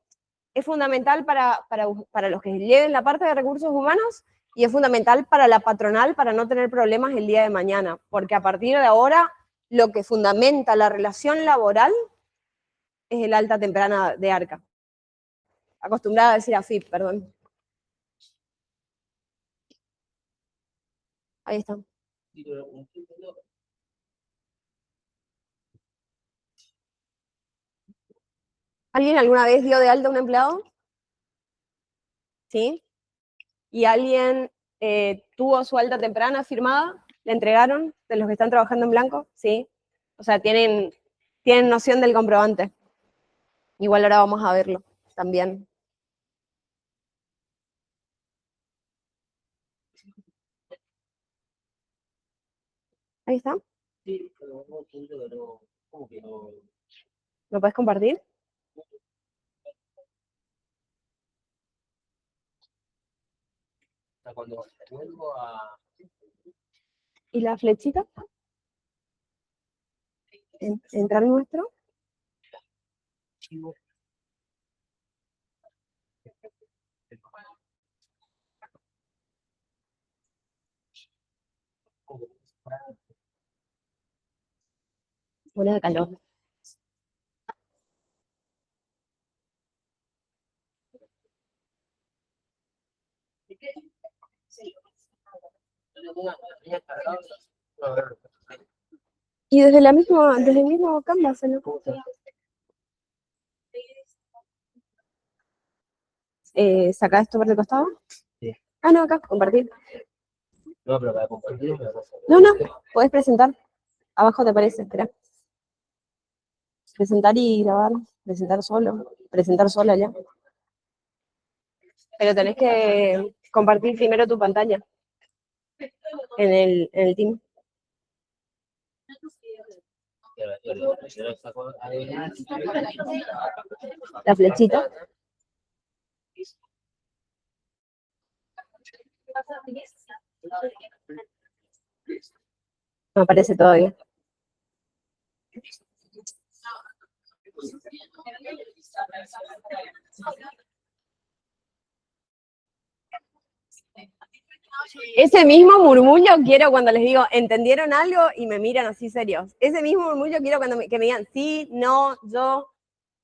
es fundamental para los que lleven la parte de recursos humanos y es fundamental para la patronal para no tener problemas el día de mañana, porque a partir de ahora lo que fundamenta la relación laboral es el alta temprana de ARCA. Acostumbrada a decir AFIP, perdón. Ahí está. ¿Alguien alguna vez dio de alta a un empleado? ¿Sí? ¿Y alguien tuvo su alta temprana firmada? ¿Le entregaron de los que están trabajando en blanco? ¿Sí? O sea, tienen noción del comprobante. Igual ahora vamos a verlo también. Ahí está. Sí, pero no entiendo, pero ¿cómo que no? ¿Lo puedes compartir? O sea, cuando vuelvo a... ¿Y la flechita? ¿Entrar nuestro? Una de calor. Y desde el mismo Canvas, ¿no? ¿Saca esto por el costado? Sí. Ah, no, acá, compartir. No, pero para compartir... No, podés presentar. Abajo te aparece, espera. Presentar y grabar, presentar solo, presentar sola ya. Pero tenés que compartir primero tu pantalla en el Team. La flechita. No aparece todavía. Ese mismo murmullo quiero cuando les digo, ¿entendieron algo? Y me miran así serios. Ese mismo murmullo quiero cuando que me digan, sí, no, yo.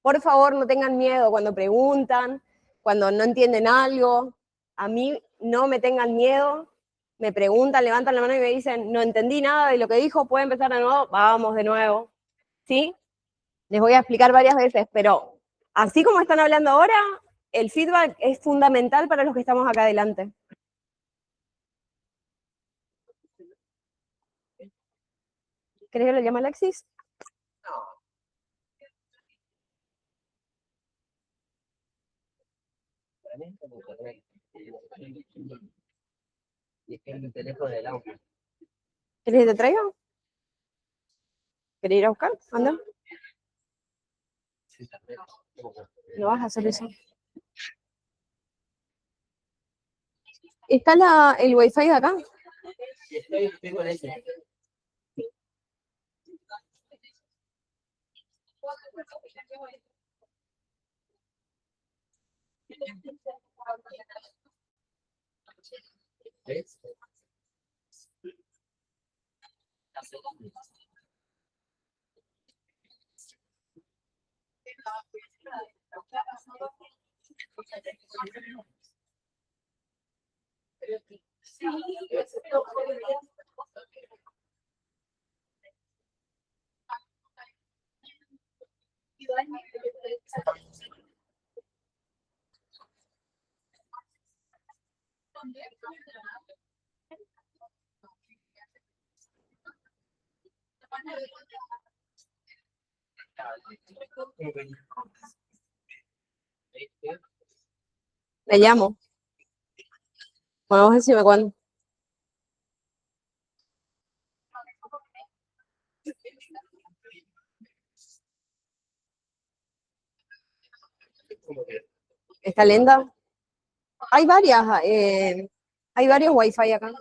Por favor, no tengan miedo cuando preguntan, cuando no entienden algo. A mí no me tengan miedo. Me preguntan, levantan la mano y me dicen, no entendí nada de lo que dijo, ¿puede empezar de nuevo? Vamos de nuevo. ¿Sí? Les voy a explicar varias veces, pero así como están hablando ahora, el feedback es fundamental para los que estamos acá adelante. ¿Querés que lo llame Alexis? ¿Querés que te traiga? ¿Querés ir a buscar? Anda. No vas a hacer eso. ¿Está el wifi de acá? Le llamo. Bueno, vamos a decirme cuándo. ¿Está lenta? Hay varios wifi acá.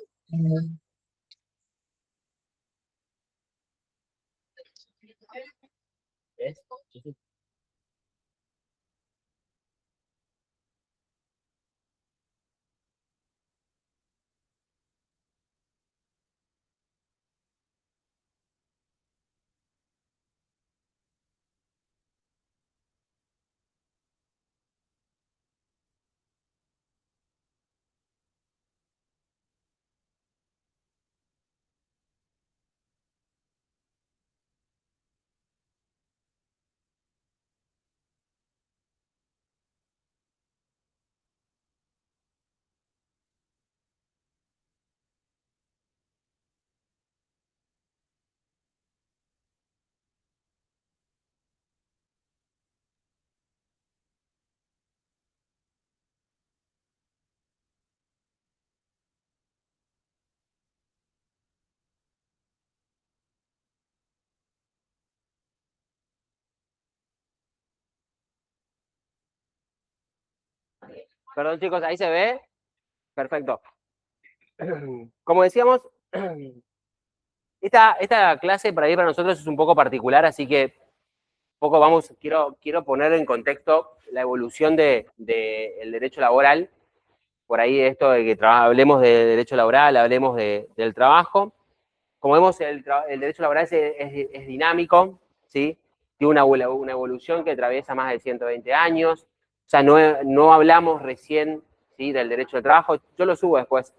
Perdón, chicos, ¿ahí se ve? Perfecto. Como decíamos, esta clase para nosotros es un poco particular, así que quiero poner en contexto la evolución del derecho laboral. Por ahí esto de que hablemos de derecho laboral, hablemos del trabajo. Como vemos, el derecho laboral es dinámico, ¿sí? Tiene una evolución que atraviesa más de 120 años. O sea, no hablamos recién, ¿sí?, del derecho del trabajo. Yo lo subo después.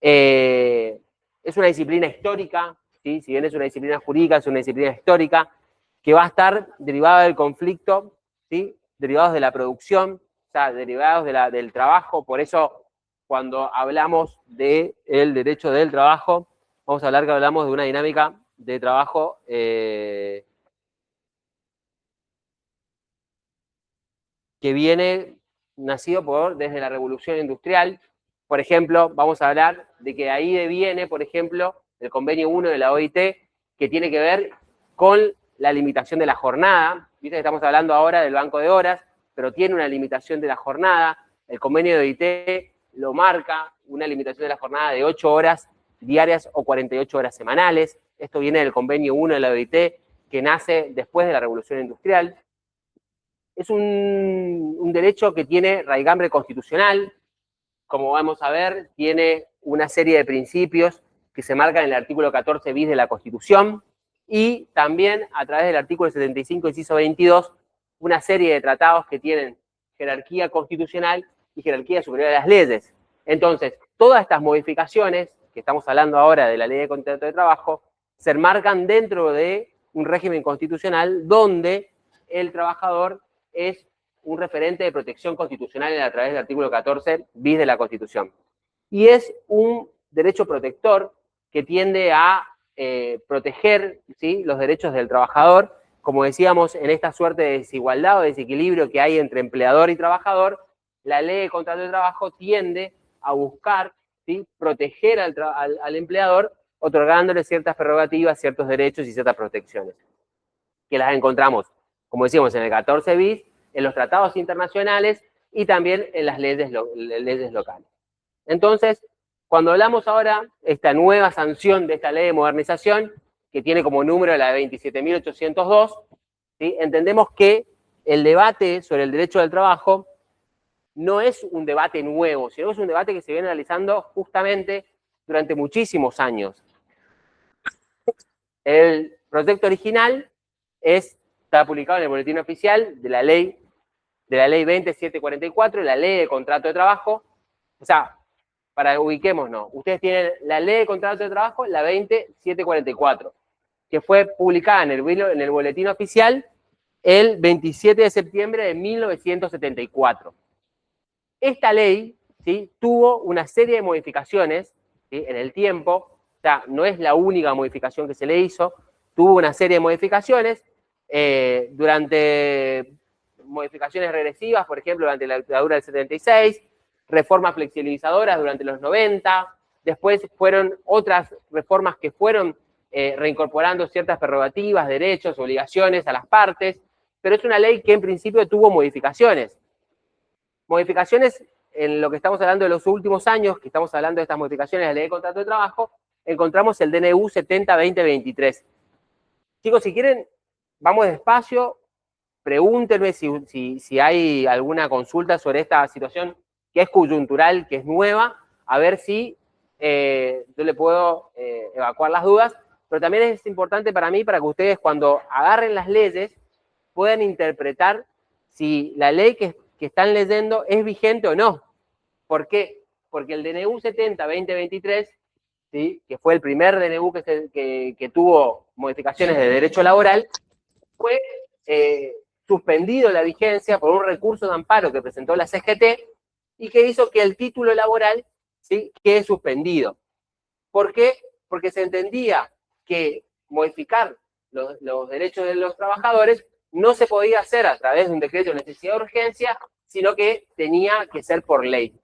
Es una disciplina histórica, ¿sí? Si bien es una disciplina jurídica, es una disciplina histórica que va a estar derivada del conflicto, ¿sí?, derivados de la producción, o sea, derivados del trabajo. Por eso, cuando hablamos del derecho del trabajo, vamos a hablar que hablamos de una dinámica de trabajo que viene nacido desde la Revolución Industrial. Por ejemplo, vamos a hablar de que ahí deviene, por ejemplo, el convenio 1 de la OIT, que tiene que ver con la limitación de la jornada. Viste que estamos hablando ahora del banco de horas, pero tiene una limitación de la jornada. El convenio de OIT lo marca, una limitación de la jornada de 8 horas diarias o 48 horas semanales. Esto viene del convenio 1 de la OIT, que nace después de la Revolución Industrial. Es un derecho que tiene raigambre constitucional. Como vamos a ver, tiene una serie de principios que se marcan en el artículo 14 bis de la Constitución y también a través del artículo 75, inciso 22, una serie de tratados que tienen jerarquía constitucional y jerarquía superior a las leyes. Entonces, todas estas modificaciones, que estamos hablando ahora de la Ley de Contrato de Trabajo, se enmarcan dentro de un régimen constitucional donde el trabajador es un referente de protección constitucional a través del artículo 14 bis de la Constitución. Y es un derecho protector que tiende a proteger, ¿sí?, los derechos del trabajador. Como decíamos, en esta suerte de desigualdad o desequilibrio que hay entre empleador y trabajador, la Ley de Contrato de Trabajo tiende a buscar, ¿sí?, proteger al empleador, otorgándole ciertas prerrogativas, ciertos derechos y ciertas protecciones, que las encontramos, como decíamos, en el 14 bis, en los tratados internacionales y también en las leyes locales. Entonces, cuando hablamos ahora de esta nueva sanción de esta ley de modernización, que tiene como número la 27.802, ¿sí?, entendemos que el debate sobre el derecho del trabajo no es un debate nuevo, sino que es un debate que se viene realizando justamente durante muchísimos años. El proyecto original está publicado en el Boletín Oficial de la Ley 20744, la Ley de Contrato de Trabajo. O sea, para ubiquémonos, ustedes tienen la Ley de Contrato de Trabajo, la 20744, que fue publicada en el Boletín Oficial el 27 de septiembre de 1974. Esta ley, ¿sí?, tuvo una serie de modificaciones, ¿sí?, en el tiempo. O sea, no es la única modificación que se le hizo, tuvo una serie de modificaciones durante modificaciones regresivas, por ejemplo, durante la dictadura del 76, reformas flexibilizadoras durante los 90, después fueron otras reformas que fueron reincorporando ciertas prerrogativas, derechos, obligaciones a las partes, pero es una ley que en principio tuvo modificaciones. Modificaciones en lo que estamos hablando de los últimos años, que estamos hablando de estas modificaciones de la Ley de Contrato de Trabajo, encontramos el DNU 70-2023. Chicos, si quieren, vamos despacio, pregúntenme si hay alguna consulta sobre esta situación que es coyuntural, que es nueva, a ver si yo le puedo evacuar las dudas, pero también es importante para mí, para que ustedes cuando agarren las leyes, puedan interpretar si la ley que están leyendo es vigente o no. ¿Por qué? Porque el DNU 70-2023, ¿sí?, que fue el primer DNU que tuvo modificaciones de derecho laboral, fue suspendido la vigencia por un recurso de amparo que presentó la CGT y que hizo que el título laboral, ¿sí?, quede suspendido. ¿Por qué? Porque se entendía que modificar los derechos de los trabajadores no se podía hacer a través de un decreto de necesidad de urgencia, sino que tenía que ser por ley.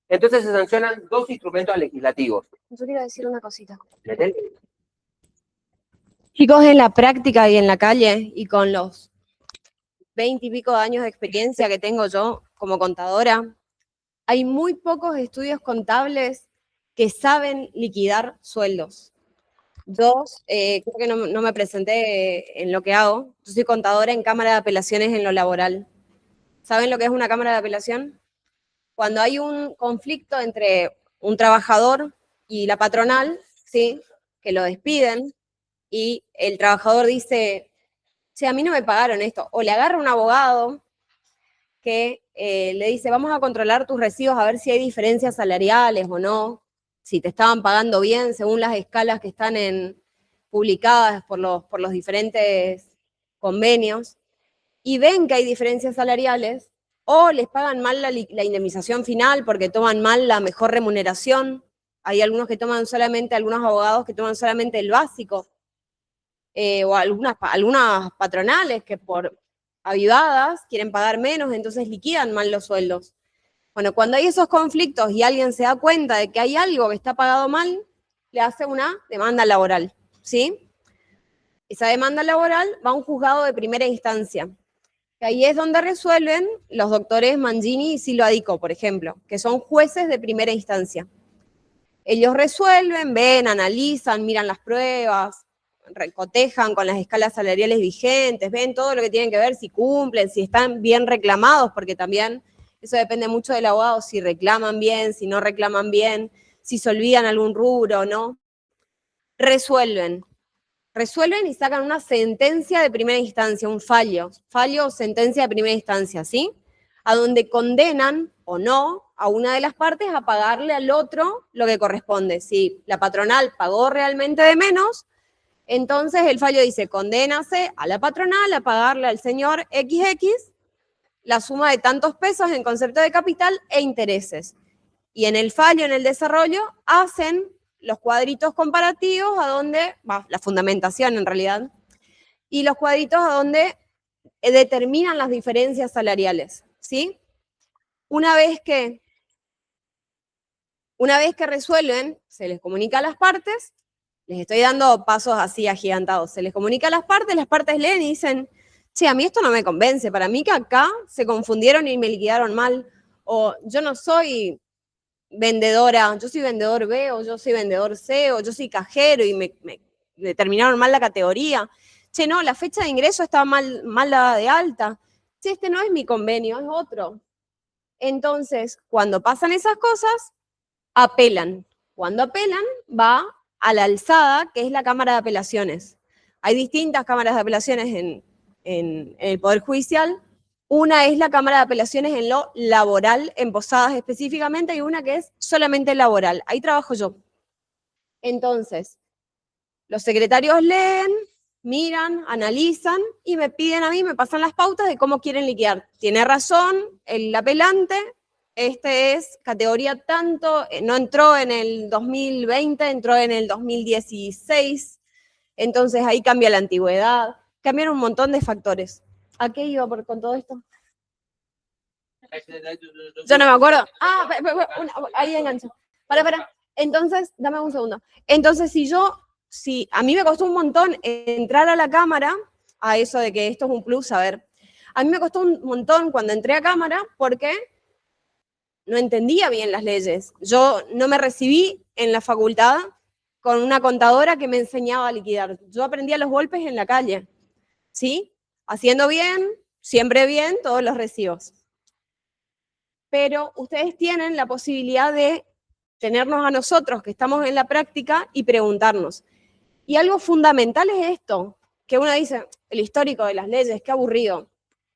Entonces se sancionan dos instrumentos legislativos. Yo quiero decir una cosita. Chicos, en la práctica y en la calle, y con los 20 y pico de años de experiencia que tengo yo como contadora, hay muy pocos estudios contables que saben liquidar sueldos. Yo creo que no me presenté en lo que hago. Yo soy contadora en Cámara de Apelaciones en lo laboral. ¿Saben lo que es una Cámara de Apelación? Cuando hay un conflicto entre un trabajador y la patronal, ¿sí?, que lo despiden, y el trabajador dice, che, a mí no me pagaron esto, o le agarra un abogado que le dice, vamos a controlar tus recibos a ver si hay diferencias salariales o no, si te estaban pagando bien según las escalas que están publicadas por los diferentes convenios, y ven que hay diferencias salariales, o les pagan mal la indemnización final porque toman mal la mejor remuneración. Hay algunos abogados que toman solamente el básico. o algunas patronales que por avivadas quieren pagar menos, entonces liquidan mal los sueldos. Bueno, cuando hay esos conflictos y alguien se da cuenta de que hay algo que está pagado mal, le hace una demanda laboral, ¿sí? Esa demanda laboral va a un juzgado de primera instancia. Que ahí es donde resuelven los doctores Mangini y Silvadico, por ejemplo, que son jueces de primera instancia. Ellos resuelven, ven, analizan, miran las pruebas, cotejan con las escalas salariales vigentes, ven todo lo que tienen que ver, si cumplen, si están bien reclamados, porque también eso depende mucho del abogado, si reclaman bien, si no reclaman bien, si se olvidan algún rubro o no. Resuelven y sacan una sentencia de primera instancia, un fallo o sentencia de primera instancia, ¿sí? A donde condenan o no a una de las partes a pagarle al otro lo que corresponde. Si la patronal pagó realmente de menos, entonces el fallo dice, condénase a la patronal a pagarle al señor XX la suma de tantos pesos en concepto de capital e intereses. Y en el fallo, en el desarrollo, hacen los cuadritos comparativos a donde, la fundamentación en realidad, y los cuadritos a donde determinan las diferencias salariales, ¿sí? Una vez que resuelven, se les comunica a las partes, les estoy dando pasos así agigantados, se les comunica a las partes leen y dicen, che, a mí esto no me convence, para mí que acá se confundieron y me liquidaron mal, o yo no soy vendedora, yo soy vendedor B, o yo soy vendedor C, o yo soy cajero y me determinaron mal la categoría. Che, no, la fecha de ingreso está mal dada de alta. Che, este no es mi convenio, es otro. Entonces, cuando pasan esas cosas, apelan. Cuando apelan, va a la alzada, que es la Cámara de Apelaciones. Hay distintas cámaras de apelaciones en el Poder Judicial. Una es la Cámara de Apelaciones en lo laboral, en Posadas específicamente, y una que es solamente laboral. Ahí trabajo yo. Entonces, los secretarios leen, miran, analizan y me piden a mí, me pasan las pautas de cómo quieren liquidar. Tiene razón el apelante, este es categoría tanto, no entró en el 2020, entró en el 2016, entonces ahí cambia la antigüedad, cambiaron un montón de factores. ¿A qué iba con todo esto? Yo no me acuerdo. Ahí engancho. Para. Entonces, dame un segundo. Entonces, si a mí me costó un montón entrar a la cámara, a eso de que esto es un plus, a ver, a mí me costó un montón cuando entré a cámara porque no entendía bien las leyes. Yo no me recibí en la facultad con una contadora que me enseñaba a liquidar. Yo aprendía los golpes en la calle, ¿sí? Haciendo bien, siempre bien, todos los recibos. Pero ustedes tienen la posibilidad de tenernos a nosotros que estamos en la práctica y preguntarnos. Y algo fundamental es esto, que uno dice, el histórico de las leyes, qué aburrido.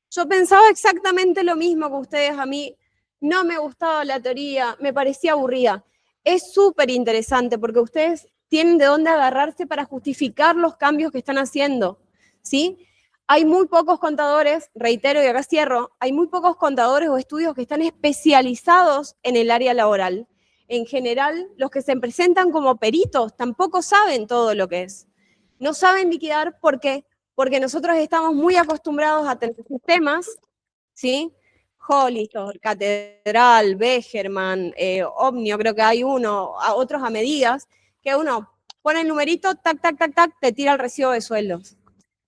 Yo pensaba exactamente lo mismo que ustedes, a mí no me gustaba la teoría, me parecía aburrida. Es súper interesante porque ustedes tienen de dónde agarrarse para justificar los cambios que están haciendo, ¿sí? Hay muy pocos contadores, reitero y acá cierro, hay muy pocos contadores o estudios que están especializados en el área laboral. En general, los que se presentan como peritos tampoco saben todo lo que es. No saben liquidar porque nosotros estamos muy acostumbrados a tener sistemas, ¿sí? Hollister, Catedral, Becherman, Omnio, creo que hay uno, otros a medidas, que uno pone el numerito, tac, tac, tac, tac, te tira el recibo de sueldos.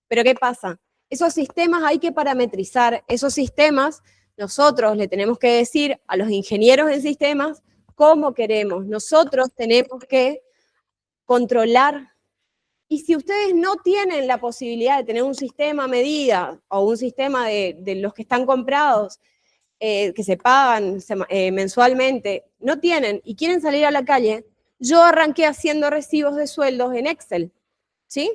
Pero ¿qué pasa? Esos sistemas hay que parametrizar, esos sistemas nosotros le tenemos que decir a los ingenieros en sistemas cómo queremos. Nosotros tenemos que controlar. Y si ustedes no tienen la posibilidad de tener un sistema a medida o un sistema de los que están comprados, que se pagan mensualmente, no tienen y quieren salir a la calle, yo arranqué haciendo recibos de sueldos en Excel, ¿sí?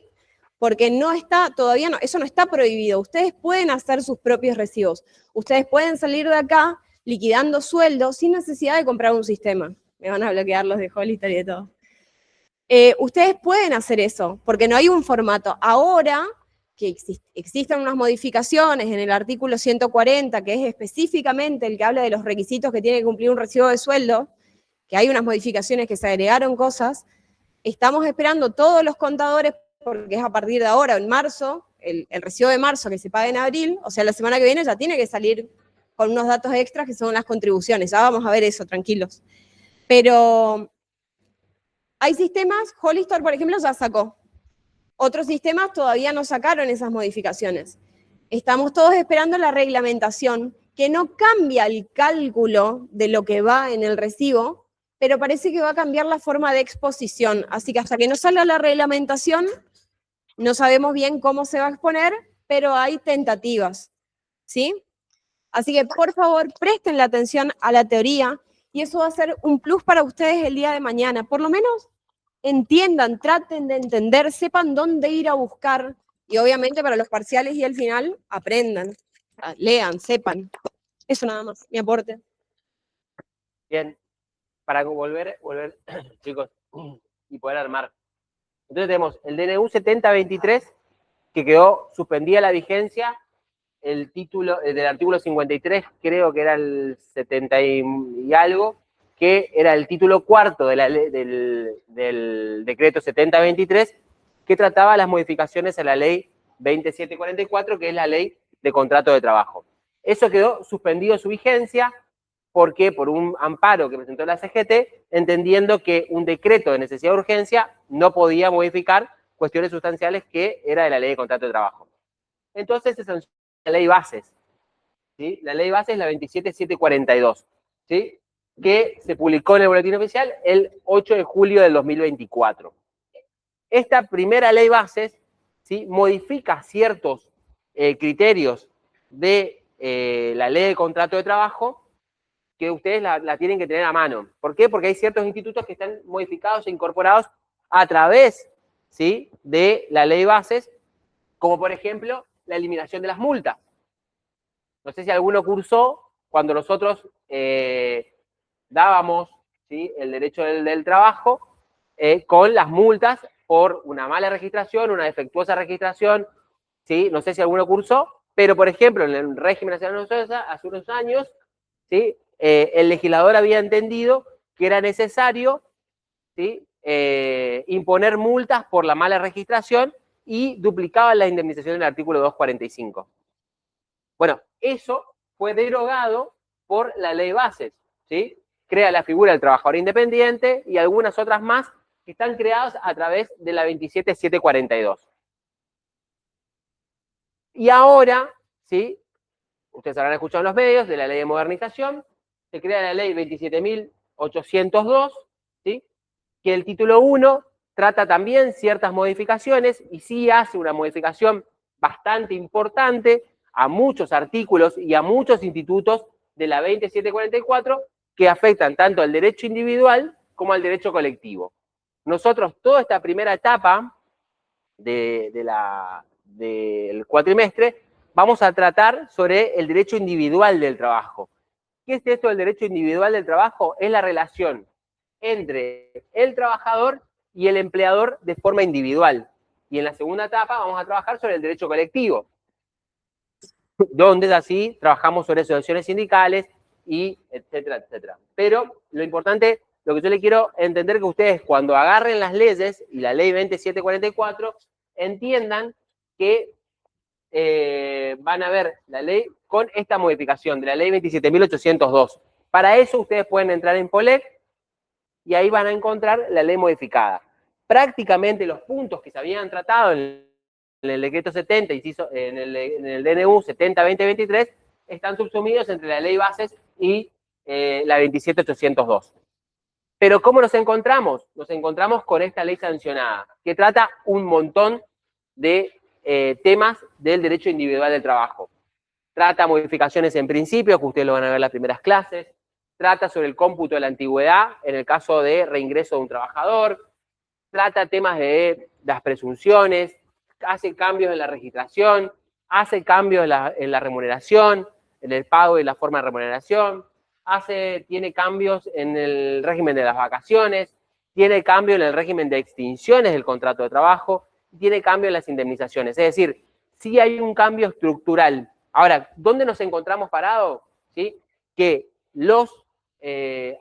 Porque no está, todavía no, eso no está prohibido. Ustedes pueden hacer sus propios recibos. Ustedes pueden salir de acá liquidando sueldos sin necesidad de comprar un sistema. Me van a bloquear los de Hollister y de todo. Ustedes pueden hacer eso, porque no hay un formato. Ahora que existen unas modificaciones en el artículo 140, que es específicamente el que habla de los requisitos que tiene que cumplir un recibo de sueldo, que hay unas modificaciones que se agregaron cosas, estamos esperando todos los contadores porque es a partir de ahora, en marzo, el recibo de marzo que se paga en abril, o sea, la semana que viene ya tiene que salir con unos datos extras que son las contribuciones. Ya vamos a ver eso, tranquilos. Pero hay sistemas, Hollister, por ejemplo, ya sacó. Otros sistemas todavía no sacaron esas modificaciones. Estamos todos esperando la reglamentación, que no cambia el cálculo de lo que va en el recibo, pero parece que va a cambiar la forma de exposición. Así que hasta que no salga la reglamentación, no sabemos bien cómo se va a exponer, pero hay tentativas, ¿sí? Así que, por favor, presten la atención a la teoría y eso va a ser un plus para ustedes el día de mañana. Por lo menos entiendan, traten de entender, sepan dónde ir a buscar y obviamente para los parciales y el final aprendan, lean, sepan. Eso nada más, mi aporte. Bien, para volver, chicos, y poder armar. Entonces tenemos el DNU 7023, que quedó suspendida la vigencia, el título del artículo 53, creo que era el 70 y algo, que era el título cuarto de del decreto 7023, que trataba las modificaciones a la ley 2744, que es la ley de contrato de trabajo. Eso quedó suspendido su vigencia, porque por un amparo que presentó la CGT, entendiendo que un decreto de necesidad de urgencia no podía modificar cuestiones sustanciales que era de la ley de contrato de trabajo. Entonces se sancionó la ley bases, ¿sí? La ley base es la 27742, ¿sí? Que se publicó en el Boletín Oficial el 8 de julio del 2024. Esta primera ley bases, ¿sí?, modifica ciertos criterios de la ley de contrato de trabajo, que ustedes la tienen que tener a mano. ¿Por qué? Porque hay ciertos institutos que están modificados e incorporados a través, ¿sí?, de la ley bases, como por ejemplo la eliminación de las multas. No sé si alguno cursó cuando nosotros dábamos, ¿sí?, el derecho del trabajo con las multas por una mala registración, una defectuosa registración, ¿sí? No sé si alguno cursó, pero por ejemplo en el régimen nacional hace unos años, ¿sí?, el legislador había entendido que era necesario, ¿sí?, imponer multas por la mala registración y duplicaba la indemnización del artículo 245. Bueno, eso fue derogado por la ley bases, ¿sí? Crea la figura del trabajador independiente y algunas otras más que están creadas a través de la 27742. Y ahora, ¿sí?, ustedes habrán escuchado en los medios de la ley de modernización, se crea la ley 27.802, ¿sí?, que el título 1 trata también ciertas modificaciones y sí hace una modificación bastante importante a muchos artículos y a muchos institutos de la 2744 que afectan tanto al derecho individual como al derecho colectivo. Nosotros toda esta primera etapa del cuatrimestre vamos a tratar sobre el derecho individual del trabajo. ¿Qué es esto del derecho individual del trabajo? Es la relación entre el trabajador y el empleador de forma individual. Y en la segunda etapa vamos a trabajar sobre el derecho colectivo, donde así trabajamos sobre asociaciones sindicales y etcétera, etcétera. Pero lo importante, lo que yo le quiero entender que ustedes cuando agarren las leyes y la ley 2744, entiendan que van a ver la ley con esta modificación de la ley 27.802. Para eso ustedes pueden entrar en POLEC y ahí van a encontrar la ley modificada. Prácticamente los puntos que se habían tratado en el decreto 70, en el DNU 70-2023, están subsumidos entre la ley bases y la 27.802. Pero ¿cómo nos encontramos? Nos encontramos con esta ley sancionada, que trata un montón de temas del derecho individual del trabajo. Trata modificaciones en principio, que ustedes lo van a ver en las primeras clases. Trata sobre el cómputo de la antigüedad en el caso de reingreso de un trabajador. Trata temas de las presunciones. Hace cambios en la registración. Hace cambios en la remuneración, en el pago y la forma de remuneración. Tiene cambios en el régimen de las vacaciones. Tiene cambio en el régimen de extinciones del contrato de trabajo. Tiene cambio en las indemnizaciones. Es decir, sí hay un cambio estructural. Ahora, ¿dónde nos encontramos parados? ¿Sí? Que los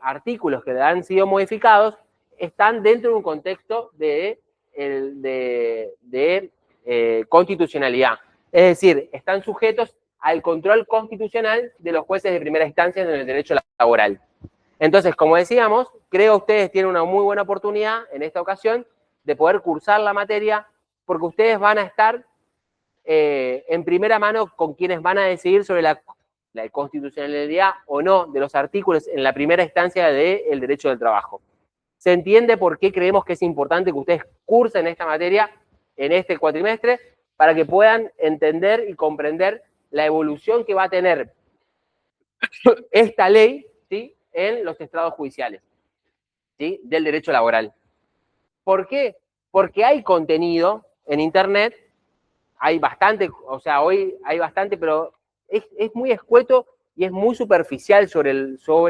artículos que han sido modificados están dentro de un contexto de constitucionalidad. Es decir, están sujetos al control constitucional de los jueces de primera instancia en el derecho laboral. Entonces, como decíamos, creo que ustedes tienen una muy buena oportunidad en esta ocasión de poder cursar la materia, porque ustedes van a estar en primera mano con quienes van a decidir sobre la constitucionalidad o no de los artículos en la primera instancia del derecho del trabajo. ¿Se entiende por qué creemos que es importante que ustedes cursen esta materia en este cuatrimestre? Para que puedan entender y comprender la evolución que va a tener esta ley, ¿sí?, en los estrados judiciales, ¿sí?, del derecho laboral. ¿Por qué? Porque hay contenido en Internet, hay bastante, o sea, hoy hay bastante, pero es muy escueto y es muy superficial sobre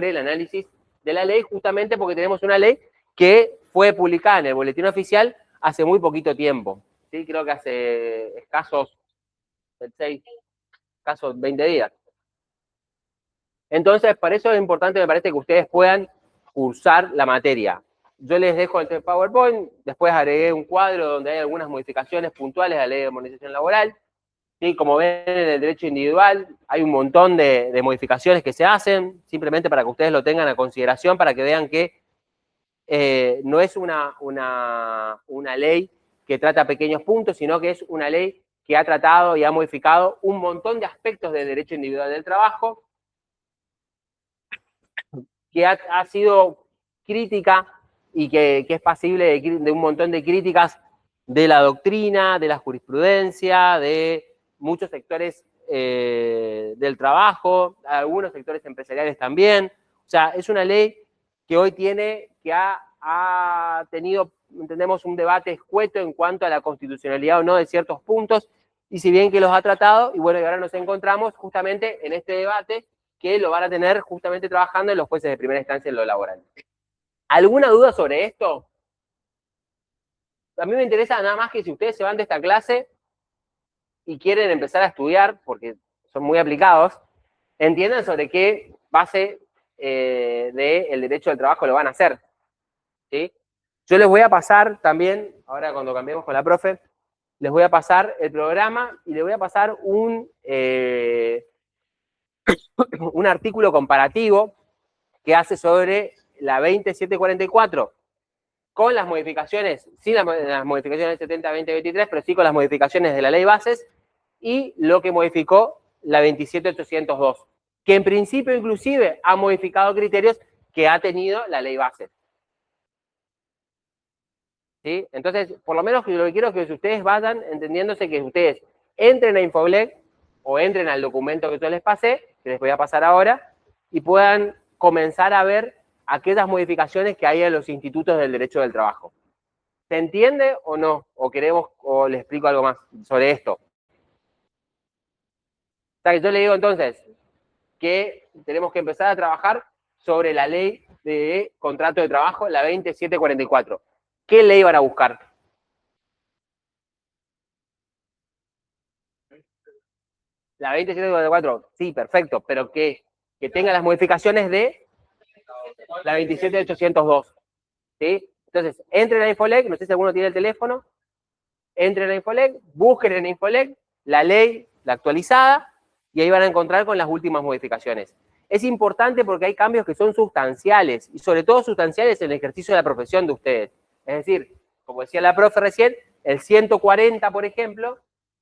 el análisis de la ley, justamente porque tenemos una ley que fue publicada en el Boletín Oficial hace muy poquito tiempo, ¿sí? Creo que hace escasos 20 días. Entonces, para eso es importante, me parece, que ustedes puedan cursar la materia. Yo les dejo el PowerPoint, después agregué un cuadro donde hay algunas modificaciones puntuales a la ley de armonización laboral. ¿Sí? Como ven, en el derecho individual hay un montón de modificaciones que se hacen, simplemente para que ustedes lo tengan a consideración, para que vean que no es una ley que trata pequeños puntos, sino que es una ley que ha tratado y ha modificado un montón de aspectos del derecho individual del trabajo, que ha sido crítica y que es pasible de un montón de críticas de la doctrina, de la jurisprudencia, de muchos sectores del trabajo, algunos sectores empresariales también. O sea, es una ley que hoy ha tenido, entendemos, un debate escueto en cuanto a la constitucionalidad o no de ciertos puntos, y si bien que los ha tratado, y bueno, y ahora nos encontramos justamente en este debate que lo van a tener justamente trabajando en los jueces de primera instancia en lo laboral. ¿Alguna duda sobre esto? A mí me interesa nada más que si ustedes se van de esta clase y quieren empezar a estudiar, porque son muy aplicados, entiendan sobre qué base del derecho del trabajo lo van a hacer, ¿sí? Yo les voy a pasar también, ahora cuando cambiemos con la profe, les voy a pasar el programa y les voy a pasar un artículo comparativo que hace sobre la 20744 con las modificaciones, sin las modificaciones del 70-20-23, pero sí con las modificaciones de la ley bases y lo que modificó la 27802, que en principio inclusive ha modificado criterios que ha tenido la ley base. ¿Sí? Entonces, por lo menos lo que quiero es que ustedes vayan entendiéndose que ustedes entren a Infoblex o entren al documento que yo les pasé, que les voy a pasar ahora, y puedan comenzar a ver aquellas modificaciones que hay en los institutos del derecho del trabajo. ¿Se entiende o no? ¿O les explico algo más sobre esto? O sea, que yo le digo entonces que tenemos que empezar a trabajar sobre la ley de contrato de trabajo, la 20744. ¿Qué ley van a buscar? La 20744, sí, perfecto, pero que tenga las modificaciones de la 27802. ¿Sí? Entonces, entren a Infolec, no sé si alguno tiene el teléfono, entren a Infolec, busquen en Infolec la ley, la actualizada, y ahí van a encontrar con las últimas modificaciones. Es importante porque hay cambios que son sustanciales, y sobre todo sustanciales en el ejercicio de la profesión de ustedes. Es decir, como decía la profe recién, el 140, por ejemplo,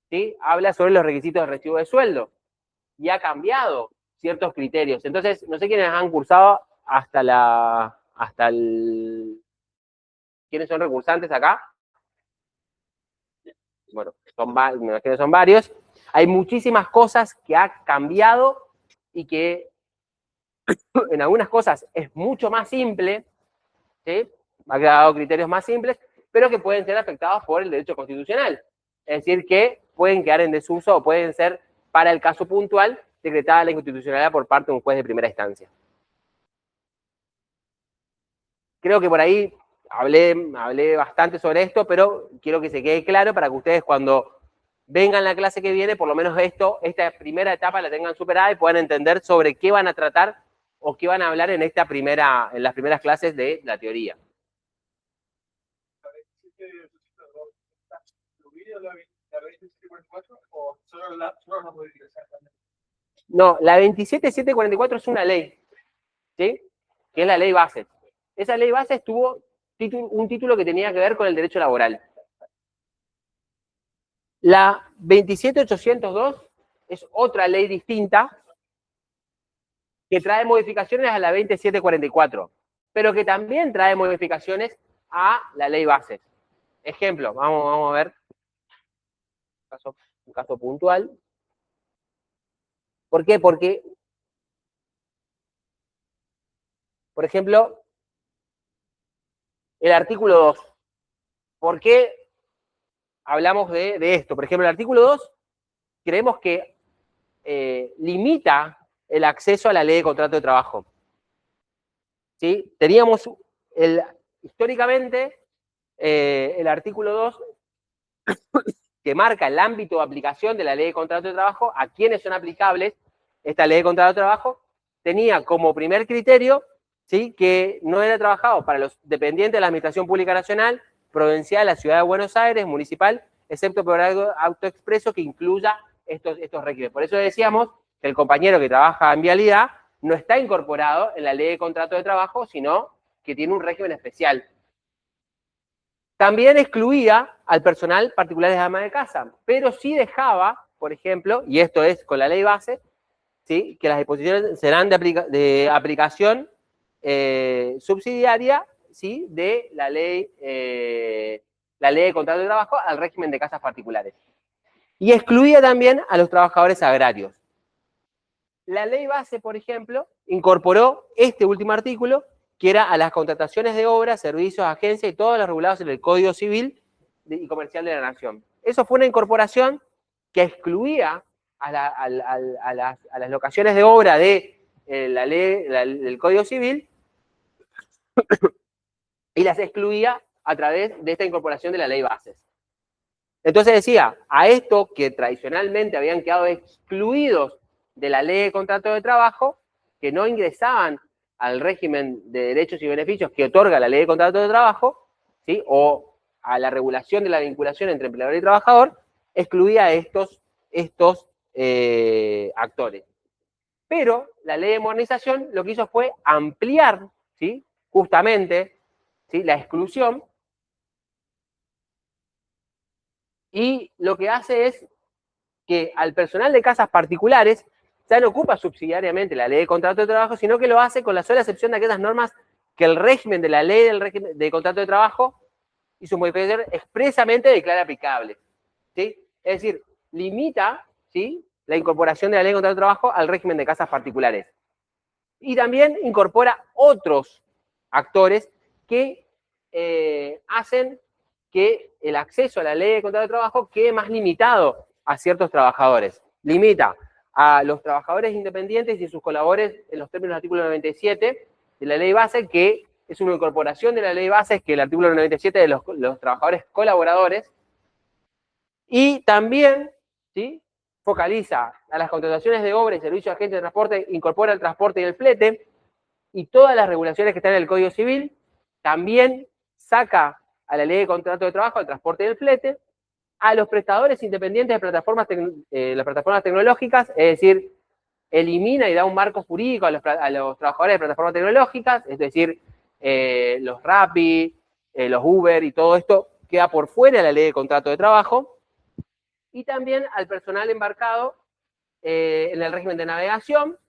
¿sí?, habla sobre los requisitos de recibo de sueldo, y ha cambiado ciertos criterios. Entonces, no sé quiénes han cursado ¿Quiénes son recursantes acá? Bueno, me imagino que son varios. Hay muchísimas cosas que ha cambiado y que en algunas cosas es mucho más simple, ¿sí?, ha creado criterios más simples, pero que pueden ser afectados por el derecho constitucional. Es decir, que pueden quedar en desuso o pueden ser, para el caso puntual, decretada la inconstitucionalidad por parte de un juez de primera instancia. Creo que por ahí hablé bastante sobre esto, pero quiero que se quede claro para que ustedes cuando vengan la clase que viene, por lo menos esta primera etapa la tengan superada y puedan entender sobre qué van a tratar o qué van a hablar en las primeras clases de la teoría. la 2744 o solo la modificación? No, la 27744 es una ley, ¿sí? Que es la ley base. Esa ley base tuvo un título que tenía que ver con el derecho laboral. La 27802 es otra ley distinta que trae modificaciones a la 27744, pero que también trae modificaciones a la ley base. Ejemplo, vamos a ver un caso puntual. ¿Por qué? Porque, por ejemplo, el artículo 2. ¿Por qué hablamos de esto? Por ejemplo, el artículo 2 creemos que limita el acceso a la ley de contrato de trabajo. ¿Sí? Teníamos históricamente el artículo 2 que marca el ámbito de aplicación de la ley de contrato de trabajo, a quienes son aplicables esta ley de contrato de trabajo, tenía como primer criterio, ¿sí?, que no era trabajado para los dependientes de la Administración Pública Nacional, provincial, la Ciudad de Buenos Aires, municipal, excepto por algo autoexpreso que incluya estos requisitos. Por eso decíamos que el compañero que trabaja en vialidad no está incorporado en la ley de contrato de trabajo, sino que tiene un régimen especial. También excluía al personal particular de ama de casa, pero sí dejaba, por ejemplo, y esto es con la ley base, ¿sí?, que las disposiciones serán de aplicación subsidiaria, ¿sí?, de la ley de contrato de trabajo al régimen de casas particulares. Y excluía también a los trabajadores agrarios. La ley base, por ejemplo, incorporó este último artículo, que era a las contrataciones de obras, servicios, agencias y todos los regulados en el Código Civil y Comercial de la Nación. Eso fue una incorporación que excluía a las locaciones de obra de la ley del Código Civil y las excluía a través de esta incorporación de la ley bases. Entonces decía, a esto que tradicionalmente habían quedado excluidos de la ley de contrato de trabajo, que no ingresaban al régimen de derechos y beneficios que otorga la ley de contrato de trabajo, ¿sí?, o a la regulación de la vinculación entre empleador y trabajador, excluía a estos actores. Pero la ley de modernización lo que hizo fue ampliar, ¿sí?, justamente, ¿sí?, la exclusión, y lo que hace es que al personal de casas particulares ya no ocupa subsidiariamente la ley de contrato de trabajo, sino que lo hace con la sola excepción de aquellas normas que el régimen de la ley del régimen de contrato de trabajo y su modificación expresamente declara aplicables, ¿sí? Es decir, limita, ¿sí?, la incorporación de la ley de contrato de trabajo al régimen de casas particulares. Y también incorpora otros actores que hacen que el acceso a la ley de contrato de trabajo quede más limitado a ciertos trabajadores. Limita a los trabajadores independientes y sus colaboradores en los términos del artículo 97 de la ley base, que es una incorporación de la ley base, que el artículo 97 de los trabajadores colaboradores, y también, ¿sí?, focaliza a las contrataciones de obra y servicios de agentes de transporte, incorpora el transporte y el flete, y todas las regulaciones que están en el Código Civil, también saca a la ley de contrato de trabajo, al transporte y el flete, a los prestadores independientes de las plataformas tecnológicas, es decir, elimina y da un marco jurídico a los trabajadores de plataformas tecnológicas, es decir, los Rappi, los Uber y todo esto queda por fuera de la ley de contrato de trabajo, y también al personal embarcado en el régimen de navegación,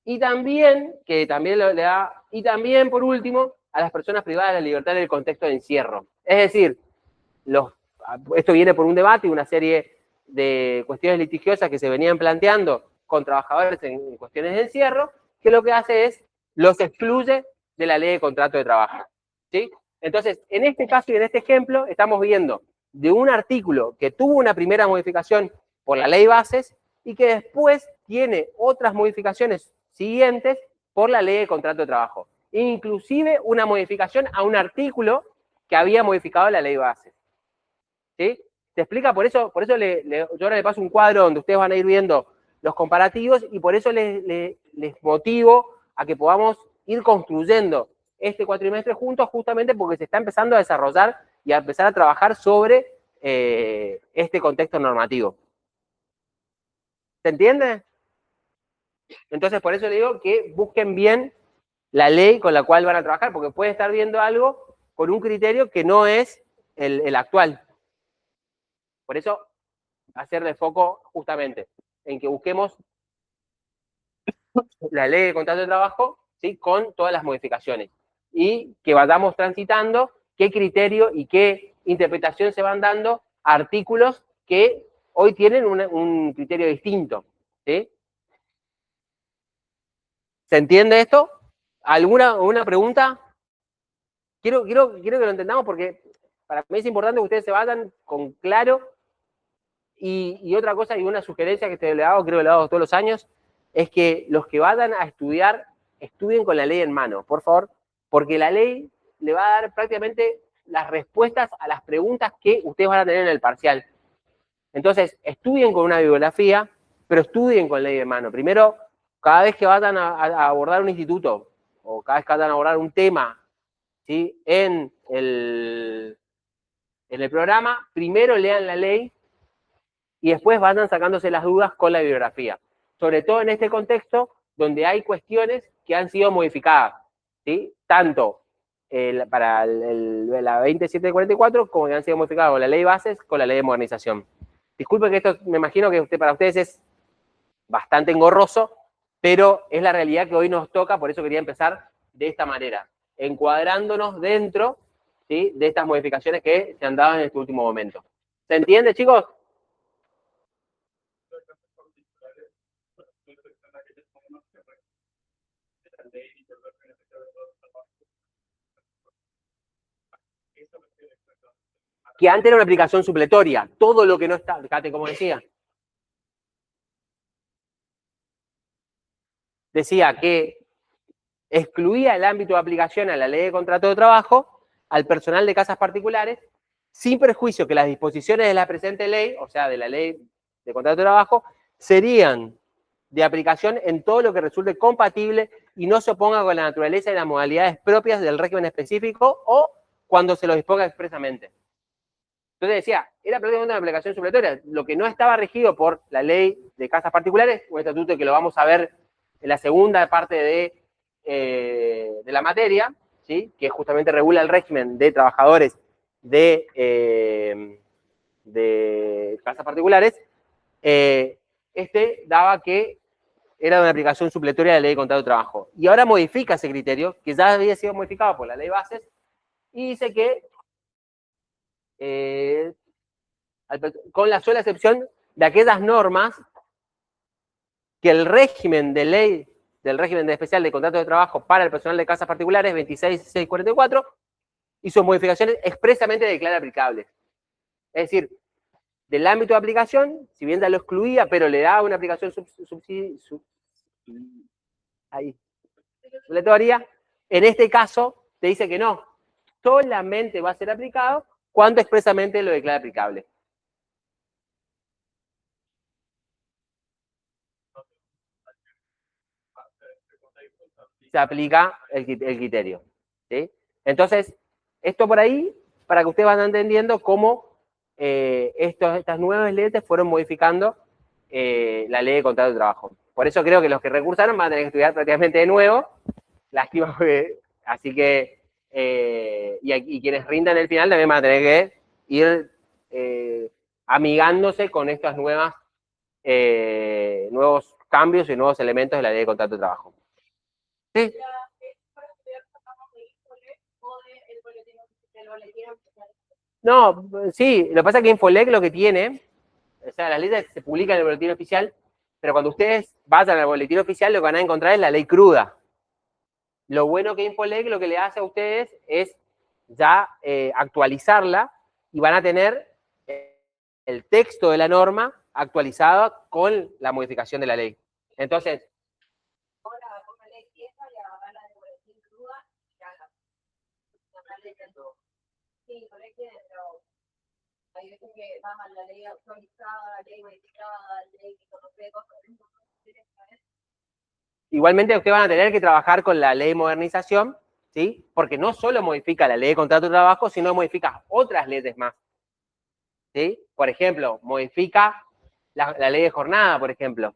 y también, y también, por último, a las personas privadas de la libertad en el contexto de encierro. Es decir, esto viene por un debate y una serie de cuestiones litigiosas que se venían planteando con trabajadores en cuestiones de encierro, que lo que hace es los excluye de la ley de contrato de trabajo, ¿sí? Entonces, en este caso y en este ejemplo, estamos viendo de un artículo que tuvo una primera modificación por la ley bases y que después tiene otras modificaciones siguientes por la ley de contrato de trabajo. Inclusive una modificación a un artículo que había modificado la ley bases. ¿Sí? ¿Se explica? Por eso yo ahora le paso un cuadro donde ustedes van a ir viendo los comparativos, y por eso les motivo a que podamos ir construyendo este cuatrimestre juntos, justamente porque se está empezando a desarrollar y a empezar a trabajar sobre este contexto normativo. ¿Se entiende? Entonces, por eso le digo que busquen bien la ley con la cual van a trabajar, porque pueden estar viendo algo con un criterio que no es el actual. Por eso, hacerle foco justamente en que busquemos la ley de contrato de trabajo, ¿sí?, con todas las modificaciones, y que vayamos transitando qué criterio y qué interpretación se van dando a artículos que hoy tienen un criterio distinto, ¿sí? ¿Se entiende esto? ¿Alguna pregunta? Quiero que lo entendamos porque para mí es importante que ustedes se vayan con claro. Y otra cosa, y una sugerencia que te le hago, creo que lo hago todos los años, es que los que vayan a estudiar, estudien con la ley en mano, por favor, porque la ley le va a dar prácticamente las respuestas a las preguntas que ustedes van a tener en el parcial. Entonces, estudien con una bibliografía, pero estudien con ley en mano. Primero, cada vez que vayan a abordar un instituto, o cada vez que vayan a abordar un tema, ¿sí?, en el programa, primero lean la ley y después vayan sacándose las dudas con la bibliografía. Sobre todo en este contexto donde hay cuestiones que han sido modificadas, ¿sí?, tanto para la 2744 como que han sido modificadas con la ley bases, con la ley de modernización. Disculpen que esto me imagino que para ustedes es bastante engorroso, pero es la realidad que hoy nos toca, por eso quería empezar de esta manera, encuadrándonos dentro, ¿sí?, de estas modificaciones que se han dado en este último momento. ¿Se entiende, chicos? Que antes era una aplicación supletoria, todo lo que no está, fíjate cómo decía. Decía que excluía el ámbito de aplicación a la ley de contrato de trabajo al personal de casas particulares, sin perjuicio que las disposiciones de la presente ley, o sea, de la ley de contrato de trabajo, serían de aplicación en todo lo que resulte compatible y no se oponga con la naturaleza y las modalidades propias del régimen específico o cuando se lo disponga expresamente. Entonces decía, era prácticamente una aplicación supletoria. Lo que no estaba regido por la ley de casas particulares, un estatuto que lo vamos a ver en la segunda parte de la materia, ¿sí?, que justamente regula el régimen de trabajadores de casas particulares, daba que era una aplicación supletoria de la ley de contrato de trabajo. Y ahora modifica ese criterio, que ya había sido modificado por la ley bases, y dice que con la sola excepción de aquellas normas que el régimen de ley, del régimen de especial de contrato de trabajo para el personal de casas particulares 26.644 y sus modificaciones expresamente declara aplicables. Es decir, del ámbito de aplicación, si bien ya lo excluía, pero le daba una aplicación supletoria, en este caso te dice que no, solamente va a ser aplicado cuando expresamente lo declara aplicable. Se aplica el criterio, ¿sí? Entonces, esto por ahí, para que ustedes vayan entendiendo cómo estas nuevas leyes fueron modificando la ley de contrato de trabajo. Por eso creo que los que recursaron van a tener que estudiar prácticamente de nuevo. Lástima, así que, y quienes rindan el final también van a tener que ir amigándose con estas nuevos cambios y nuevos elementos de la ley de contrato de trabajo. ¿Sí? No, sí, lo que pasa es que Infolec lo que tiene, o sea, las leyes se publican en el boletín oficial, pero cuando ustedes vayan al boletín oficial lo que van a encontrar es la ley cruda. Lo bueno que Infolec lo que le hace a ustedes es ya actualizarla y van a tener el texto de la norma actualizado con la modificación de la ley. Entonces, sí, por ahí tiene, pero hay veces que bajan la ley actualizada, la ley modificada, la ley que conoce cosas. Igualmente ustedes van a tener que trabajar con la ley de modernización ¿sí? Porque no solo modifica la ley de contrato de trabajo, sino modifica otras leyes más, ¿sí? Por ejemplo, modifica la ley de jornada, por ejemplo,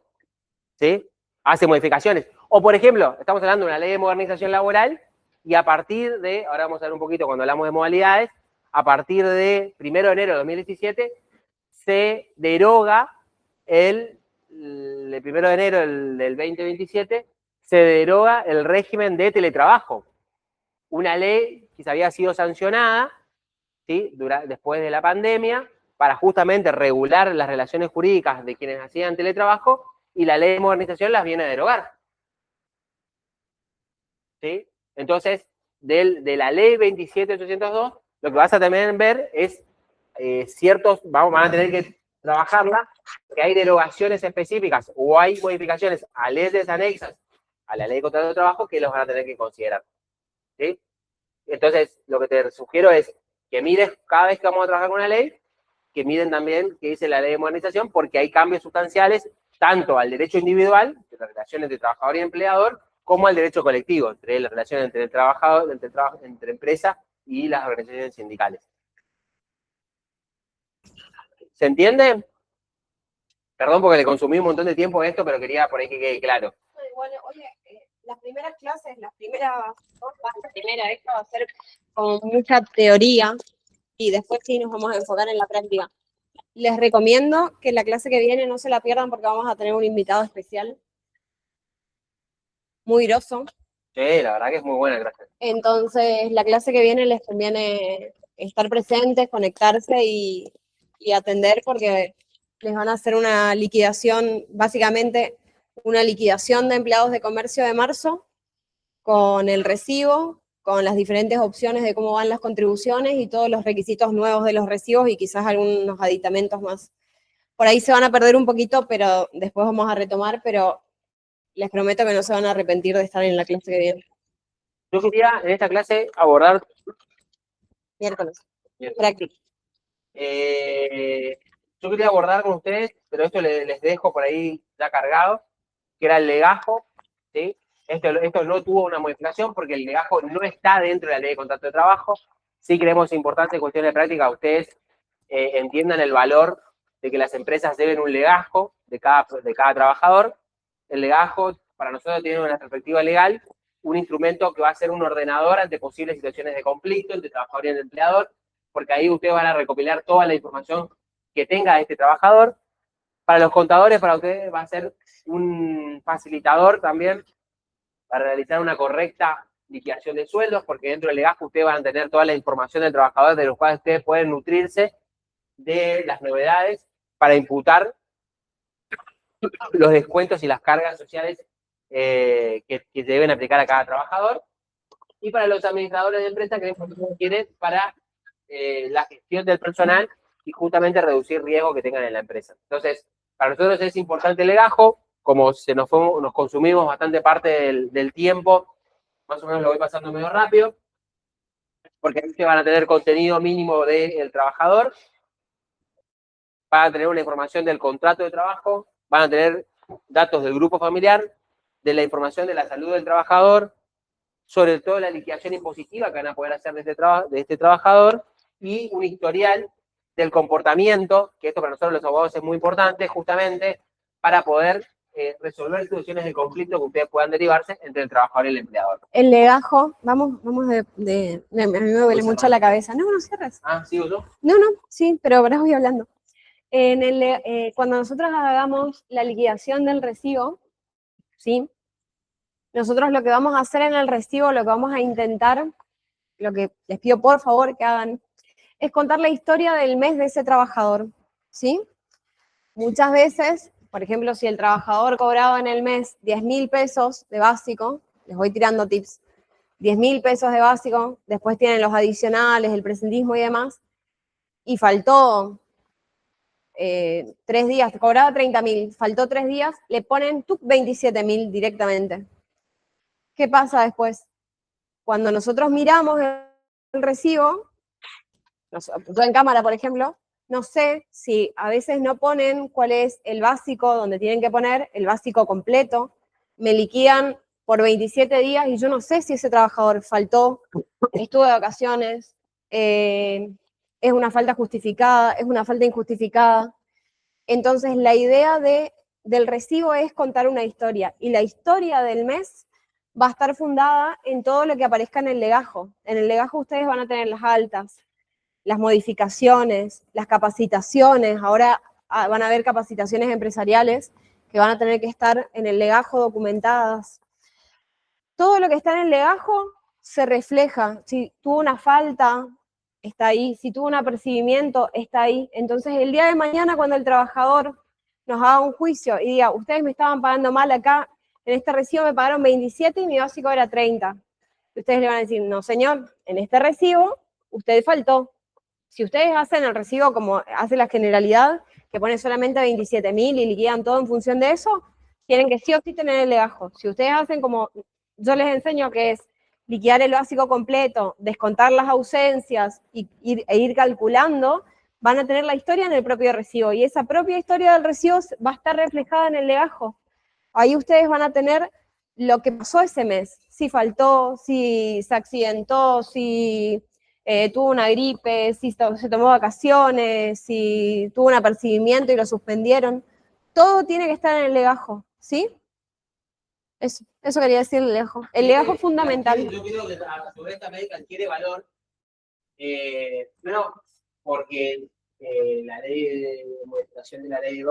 ¿sí? Hace modificaciones. O, por ejemplo, estamos hablando de una ley de modernización laboral y a partir de, ahora vamos a ver un poquito cuando hablamos de modalidades, a partir de 1 de enero de 2017 se deroga el 1 de enero del 2027 se deroga el régimen de teletrabajo. Una ley que había sido sancionada, ¿sí? Después de la pandemia para justamente regular las relaciones jurídicas de quienes hacían teletrabajo, y la ley de modernización las viene a derogar. ¿Sí? Entonces, de la ley 27.802, lo que vas a también ver es van a tener que trabajarla, porque hay derogaciones específicas o hay modificaciones a leyes anexas a la ley de contrato de trabajo que los van a tener que considerar. ¿Sí? Entonces, lo que te sugiero es que mires cada vez que vamos a trabajar con una ley, que miren también qué dice la ley de modernización, porque hay cambios sustanciales tanto al derecho individual, de las relaciones entre trabajador y empleador, como al derecho colectivo, entre la relación entre el trabajador, entre empresa y las organizaciones sindicales. ¿Se entiende? Perdón porque le consumí un montón de tiempo a esto, pero quería por ahí que quede claro. Igual, oye, las primeras clases, esta va a ser con mucha teoría y después sí nos vamos a enfocar en la práctica. Les recomiendo que la clase que viene no se la pierdan porque vamos a tener un invitado especial, muy groso. Sí, la verdad que es muy buena, gracias. Entonces, la clase que viene les conviene estar presentes, conectarse y atender porque les van a hacer una liquidación, básicamente una liquidación de empleados de comercio de marzo con el recibo, con las diferentes opciones de cómo van las contribuciones y todos los requisitos nuevos de los recibos y quizás algunos aditamentos más. Por ahí se van a perder un poquito, pero después vamos a retomar, pero les prometo que no se van a arrepentir de estar en la clase que viene. Yo quería en esta clase abordar... Miércoles. Práctica. Yo quería abordar con ustedes, pero esto les dejo por ahí ya cargado, que era el legajo, ¿sí? Esto no tuvo una modificación porque el legajo no está dentro de la ley de contrato de trabajo. Sí creemos importante en cuestión de práctica ustedes entiendan el valor de que las empresas deben un legajo de cada trabajador. El legajo para nosotros tiene una perspectiva legal, un instrumento que va a ser un ordenador ante posibles situaciones de conflicto entre trabajador y el empleador, porque ahí ustedes van a recopilar toda la información que tenga este trabajador. Para los contadores, para ustedes va a ser un facilitador también para realizar una correcta liquidación de sueldos, porque dentro del legajo ustedes van a tener toda la información del trabajador de los cuales ustedes pueden nutrirse de las novedades para imputar los descuentos y las cargas sociales que deben aplicar a cada trabajador. Y para los administradores de empresa, que quieren para la gestión del personal y justamente reducir riesgo que tengan en la empresa. Entonces, para nosotros es importante el legajo, como nos consumimos bastante parte del tiempo, más o menos lo voy pasando medio rápido, porque ahí se van a tener contenido mínimo del trabajador, van a tener una información del contrato de trabajo, van a tener datos del grupo familiar, de la información de la salud del trabajador, sobre todo la liquidación impositiva que van a poder hacer de este trabajador, y un historial del comportamiento, que esto para nosotros los abogados es muy importante, justamente para poder resolver situaciones de conflicto que ustedes puedan derivarse entre el trabajador y el empleador. El legajo, vamos a mí me duele mucho la cabeza. No cierres. Ah, ¿sigo yo? No, sí, pero ahora voy hablando. Cuando nosotros hagamos la liquidación del recibo, ¿sí? Nosotros lo que vamos a hacer en el recibo, lo que vamos a intentar, lo que les pido por favor que hagan, es contar la historia del mes de ese trabajador, ¿sí? Muchas veces, por ejemplo, si el trabajador cobraba en el mes 10.000 pesos de básico, les voy tirando tips, 10.000 pesos de básico, después tienen los adicionales, el presentismo y demás, y faltó 3 días, cobraba 30.000, faltó 3 días, le ponen 27.000 directamente. ¿Qué pasa después? Cuando nosotros miramos el recibo, yo en cámara, por ejemplo, no sé si a veces no ponen cuál es el básico donde tienen que poner el básico completo, me liquidan por 27 días y yo no sé si ese trabajador faltó, estuvo de vacaciones, es una falta justificada, es una falta injustificada. Entonces la idea del recibo es contar una historia y la historia del mes va a estar fundada en todo lo que aparezca en el legajo. En el legajo ustedes van a tener las altas, las modificaciones, las capacitaciones, ahora van a haber capacitaciones empresariales que van a tener que estar en el legajo documentadas. Todo lo que está en el legajo se refleja. Si tuvo una falta, está ahí. Si tuvo un apercibimiento, está ahí. Entonces, el día de mañana, cuando el trabajador nos haga un juicio y diga, ustedes me estaban pagando mal acá, en este recibo me pagaron 27 y mi básico era 30. Ustedes le van a decir, no señor, en este recibo usted faltó. Si ustedes hacen el recibo como hace la generalidad, que pone solamente 27.000 y liquidan todo en función de eso, tienen que sí o sí tener el legajo. Si ustedes hacen como yo les enseño, que es liquidar el básico completo, descontar las ausencias e ir calculando, van a tener la historia en el propio recibo. Y esa propia historia del recibo va a estar reflejada en el legajo. Ahí ustedes van a tener lo que pasó ese mes. Si faltó, si se accidentó, si tuvo una gripe, si se tomó vacaciones, si tuvo un apercibimiento y lo suspendieron. Todo tiene que estar en el legajo, ¿sí? Eso quería decir el legajo. El legajo es fundamental. Yo creo que a su vez también adquiere valor, no, porque la ley de modificación de la ley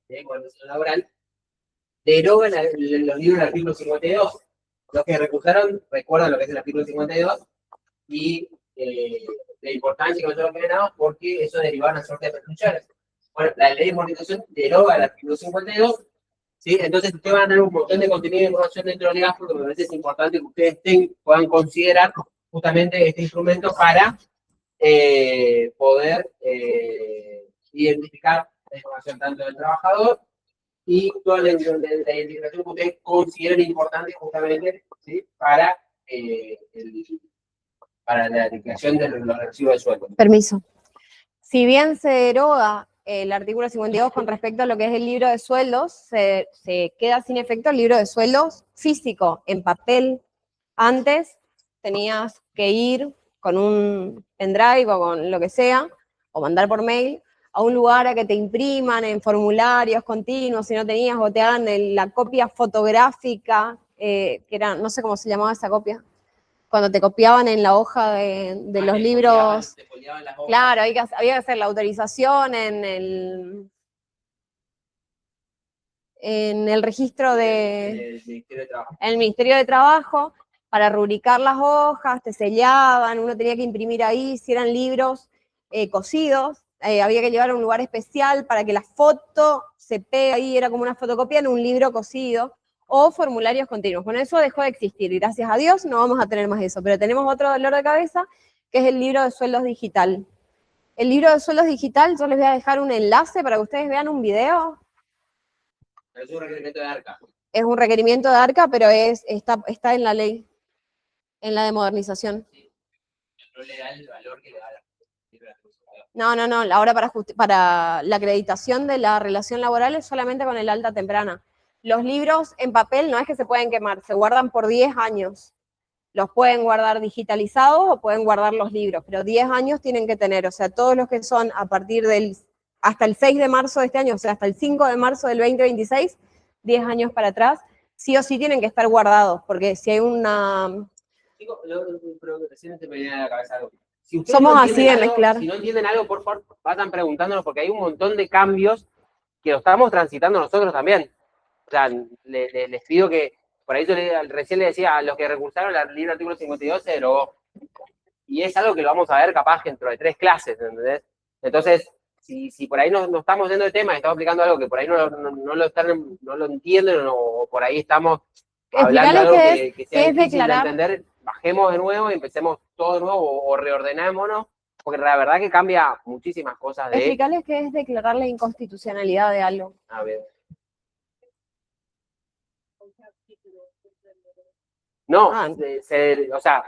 de coordinación laboral deroga los libros del artículo 52. Los que recursaron recuerdan lo que es el artículo 52 y la importancia que nosotros generamos porque eso derivaba una suerte de presunciones. Bueno, la ley de modificación deroga el artículo 52. ¿Sí? Entonces ustedes van a tener un montón de contenido de información dentro del legajo, porque me parece es importante que ustedes puedan considerar justamente este instrumento para poder identificar la información tanto del trabajador y toda la identificación que ustedes consideren importante justamente, ¿sí? para la liquidación de los recibos de sueldo. Permiso. Si bien se deroga el artículo 52 con respecto a lo que es el libro de sueldos, se queda sin efecto el libro de sueldos físico, en papel. Antes tenías que ir con un pendrive o con lo que sea, o mandar por mail, a un lugar a que te impriman en formularios continuos, si no tenías, o te hagan la copia fotográfica, que era, no sé cómo se llamaba esa copia, cuando te copiaban en la hoja de los libros. Claro, había que hacer la autorización en el registro del Ministerio de Trabajo, para rubricar las hojas, te sellaban, uno tenía que imprimir ahí, si eran libros cosidos, había que llevar a un lugar especial para que la foto se pegue ahí, era como una fotocopia en un libro cosido, o formularios continuos. Bueno, eso dejó de existir, y gracias a Dios no vamos a tener más eso, pero tenemos otro dolor de cabeza, que es el libro de sueldos digital. El libro de sueldos digital, yo les voy a dejar un enlace para que ustedes vean un video. Es un requerimiento de ARCA. Es un requerimiento de ARCA, pero está en la ley, en la de modernización. No le da el valor que le da la. No, ahora para la acreditación de la relación laboral es solamente con el alta temprana. Los libros en papel no es que se pueden quemar, se guardan por 10 años. Los pueden guardar digitalizados o pueden guardar los libros, pero 10 años tienen que tener, o sea, todos los que son a partir hasta el 6 de marzo de este año, o sea, hasta el 5 de marzo del 2026, 10 años para atrás, sí o sí tienen que estar guardados, porque si hay una... Chicos, recién se me viene a la cabeza algo. Si somos así de mezclar. Si no entienden algo, por favor, vayan preguntándonos, porque hay un montón de cambios que lo estamos transitando nosotros también. O sea, les pido que, por ahí yo recién le decía a los que recursaron el libro artículo 52 se derogó. Y es algo que lo vamos a ver capaz dentro de 3 clases, ¿entendés? Entonces, si por ahí no estamos yendo de tema y estamos aplicando algo que por ahí no lo entienden, o por ahí estamos hablando de algo que sea difícil de entender, bajemos de nuevo y empecemos todo de nuevo o reordenémonos, porque la verdad que cambia muchísimas cosas de... Explicarles qué es declarar la inconstitucionalidad de algo. A ver. No, o sea,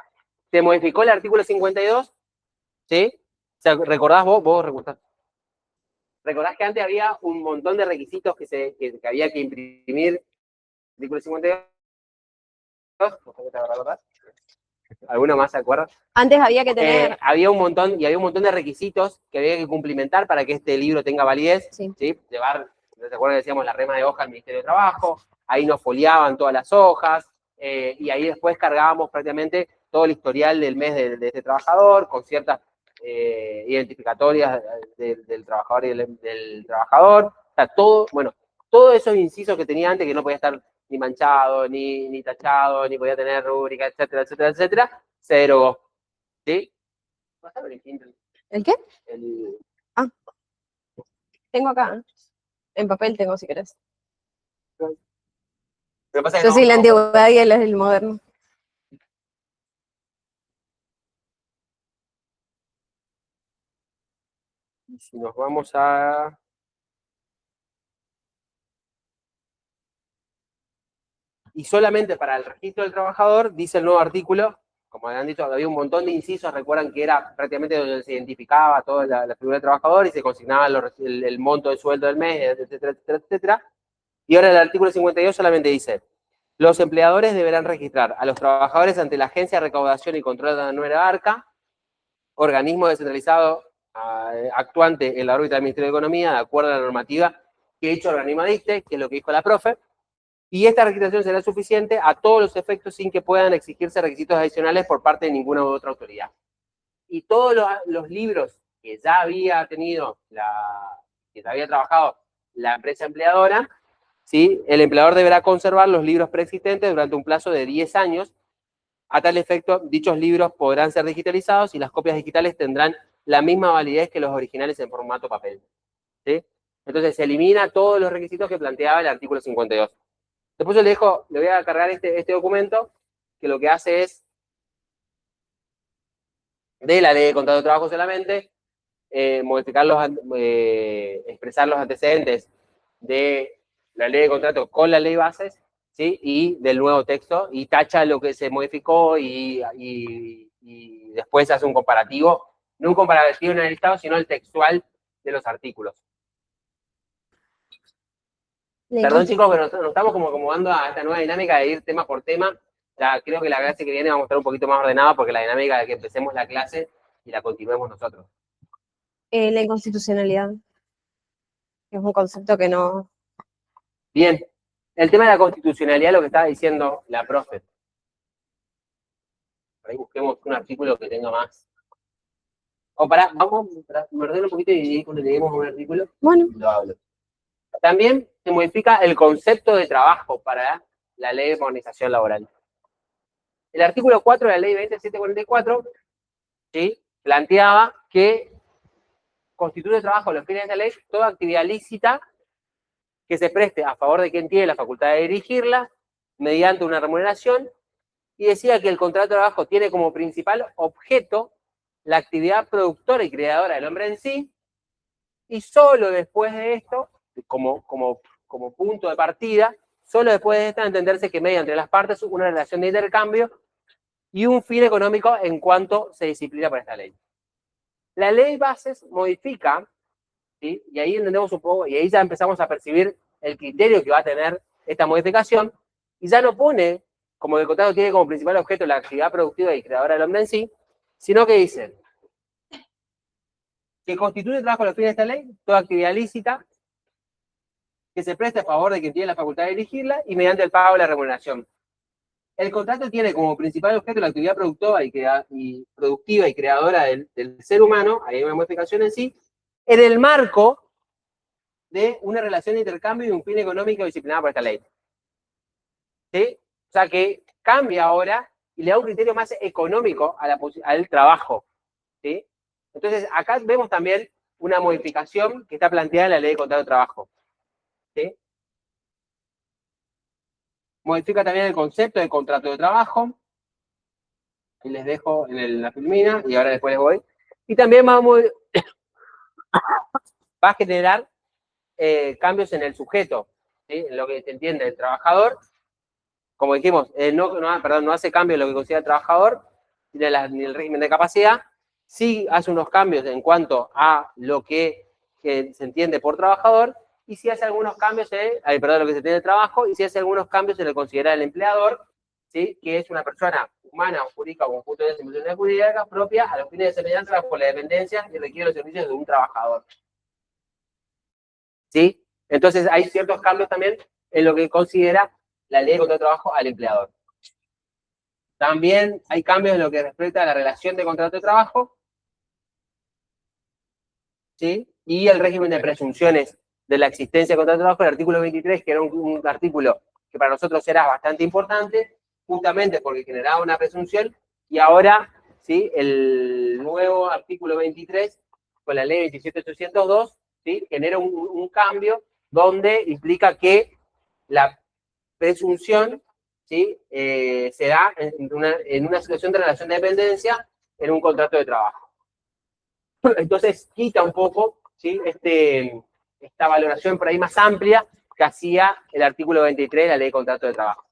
se modificó el artículo 52, ¿sí? O sea, ¿recordás vos recordás que antes había un montón de requisitos que había que imprimir artículo 52. ¿Alguno más se acuerda? Antes había que tener... Había un montón de requisitos que había que cumplimentar para que este libro tenga validez. Sí. ¿Sí? Llevar, ¿se acuerdan que decíamos la rema de hoja al Ministerio de Trabajo? Ahí nos foliaban todas las hojas, y ahí después cargábamos prácticamente todo el historial del mes de este trabajador, con ciertas identificatorias del trabajador y del trabajador. O sea, todo, bueno, todos esos incisos que tenía antes, que no podía estar ni manchado, ni tachado, ni podía tener rúbrica, etcétera, etcétera, etcétera, se derogó. ¿Sí? ¿El qué? El, Tengo acá. En papel tengo, si querés. lo que pasa es que Yo no- soy la no- antigüedad y él es el moderno. Si nos vamos a... Y solamente para el registro del trabajador, dice el nuevo artículo, como habían dicho, había un montón de incisos, recuerdan que era prácticamente donde se identificaba toda la figura del trabajador y se consignaba el monto de sueldo del mes, etcétera, etcétera, etcétera. Y ahora el artículo 52 solamente dice: los empleadores deberán registrar a los trabajadores ante la Agencia de Recaudación y Control de la Nueva Arca, organismo descentralizado actuante en la órbita del Ministerio de Economía, de acuerdo a la normativa que dicho organismo dicte, que es lo que dijo la profe, y esta registración será suficiente a todos los efectos sin que puedan exigirse requisitos adicionales por parte de ninguna u otra autoridad. Y todos los libros que ya había tenido, que ya había trabajado la empresa empleadora, ¿sí? El empleador deberá conservar los libros preexistentes durante un plazo de 10 años. A tal efecto, dichos libros podrán ser digitalizados y las copias digitales tendrán la misma validez que los originales en formato papel. ¿Sí? Entonces, se elimina todos los requisitos que planteaba el artículo 52. Después yo le voy a cargar este documento, que lo que hace es, de la ley de contrato de trabajo solamente, modificar expresar los antecedentes de la ley de contrato con la ley bases, ¿sí? Y del nuevo texto, y tacha lo que se modificó y después hace un comparativo, no un comparativo en el listado, sino el textual de los artículos. Perdón, chicos, pero nos estamos como acomodando a esta nueva dinámica de ir tema por tema. Ya creo que la clase que viene vamos a estar un poquito más ordenada, porque la dinámica de que empecemos la clase y la continuemos nosotros. La inconstitucionalidad. Es un concepto que no... Bien, el tema de la constitucionalidad, lo que estaba diciendo la profe. Por ahí busquemos un artículo que tenga más. Vamos a morder un poquito y cuando lleguemos a un artículo, Bueno. lo hablo. También se modifica el concepto de trabajo para la ley de organización laboral. El artículo 4 de la ley 2744, ¿sí?, planteaba que constituye trabajo a los fines de la ley toda actividad lícita que se preste a favor de quien tiene la facultad de dirigirla mediante una remuneración, y decía que el contrato de trabajo tiene como principal objeto la actividad productora y creadora del hombre en sí, y solo después de esto, como punto de partida, solo después de esto entenderse que mediante las partes una relación de intercambio y un fin económico en cuanto se disciplina por esta ley. La ley bases modifica, ¿sí?, y ahí entendemos un poco, y ahí ya empezamos a percibir el criterio que va a tener esta modificación, y ya no pone como el contrato tiene como principal objeto la actividad productiva y creadora del hombre en sí, sino que dice que constituye trabajo a los fines de esta ley toda actividad lícita que se preste a favor de quien tiene la facultad de dirigirla y mediante el pago de la remuneración. El contrato tiene como principal objeto la actividad productiva y creadora del ser humano, ahí hay una modificación en sí, en el marco de una relación de intercambio y un fin económico disciplinado por esta ley. ¿Sí? O sea que cambia ahora y le da un criterio más económico al trabajo. ¿Sí? Entonces, acá vemos también una modificación que está planteada en la ley de contrato de trabajo. ¿Sí? Modifica también el concepto de contrato de trabajo. Y les dejo en la filmina y ahora después les voy. Y también va a generar cambios en el sujeto, ¿sí?, en lo que se entiende el trabajador. Como dijimos, no hace cambio en lo que considera el trabajador, ni el régimen de capacidad. Sí hace unos cambios en cuanto a lo que se entiende por trabajador, y si hace algunos cambios, perdón, lo que se tiene de trabajo, y si hace algunos cambios se le considera el empleador, ¿sí? Que es una persona humana o jurídica con punto de instituciones jurídicas propia a los fines de desempeñar trabajo por la dependencia y requiere los servicios de un trabajador. ¿Sí? Entonces hay ciertos cambios también en lo que considera la ley de contrato de trabajo al empleador. También hay cambios en lo que respecta a la relación de contrato de trabajo, ¿sí? Y el régimen de presunciones de la existencia de contrato de trabajo, el artículo 23, que era un artículo que para nosotros era bastante importante, justamente porque generaba una presunción, y ahora, ¿sí? El nuevo artículo 23, con la ley 27.802, ¿sí? Genera un cambio donde implica que la presunción, ¿sí? Se da en una situación de relación de dependencia en un contrato de trabajo. Entonces quita un poco, ¿sí? Esta valoración por ahí más amplia que hacía el artículo 23 de la ley de contrato de trabajo,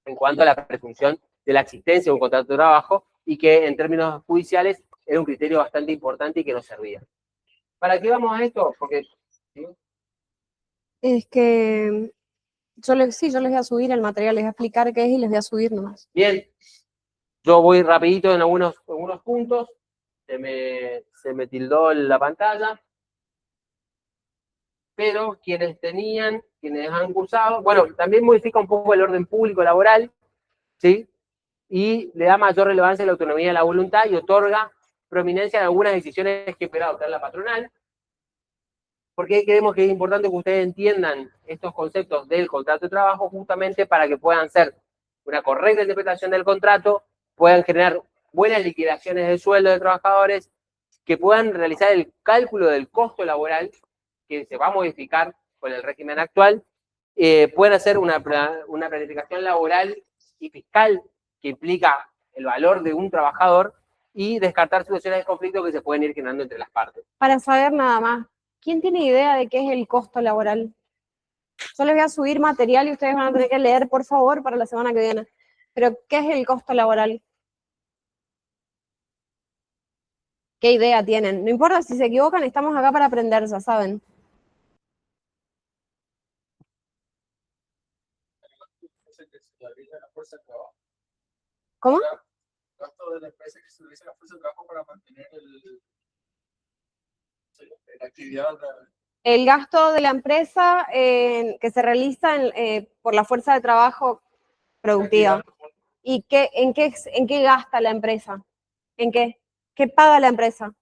en cuanto a la presunción de la existencia de un contrato de trabajo, y que en términos judiciales era un criterio bastante importante y que nos servía. ¿Para qué vamos a esto? Porque, ¿sí? Es que yo les voy a subir el material, les voy a explicar qué es y les voy a subir nomás. Bien, yo voy rapidito en algunos puntos. Se me tildó la pantalla. Pero quienes han cursado, bueno, también modifica un poco el orden público laboral, ¿sí? Y le da mayor relevancia a la autonomía de la voluntad y otorga prominencia a algunas decisiones que pueda adoptar la patronal. Porque creemos que es importante que ustedes entiendan estos conceptos del contrato de trabajo, justamente para que puedan hacer una correcta interpretación del contrato, puedan generar buenas liquidaciones del sueldo de trabajadores, que puedan realizar el cálculo del costo laboral, que se va a modificar con el régimen actual, pueden hacer una planificación laboral y fiscal que implica el valor de un trabajador y descartar situaciones de conflicto que se pueden ir generando entre las partes. Para saber nada más, ¿quién tiene idea de qué es el costo laboral? Yo les voy a subir material y ustedes van a tener que leer, por favor, para la semana que viene. Pero, ¿qué es el costo laboral? ¿Qué idea tienen? No importa si se equivocan, estamos acá para aprender, ya saben. ¿Cómo? Gasto de la empresa que se utiliza la fuerza de trabajo para mantener la actividad. El gasto de la empresa que se realiza por la fuerza de trabajo productiva. ¿Y en qué gasta la empresa? ¿En qué? ¿Qué paga la empresa?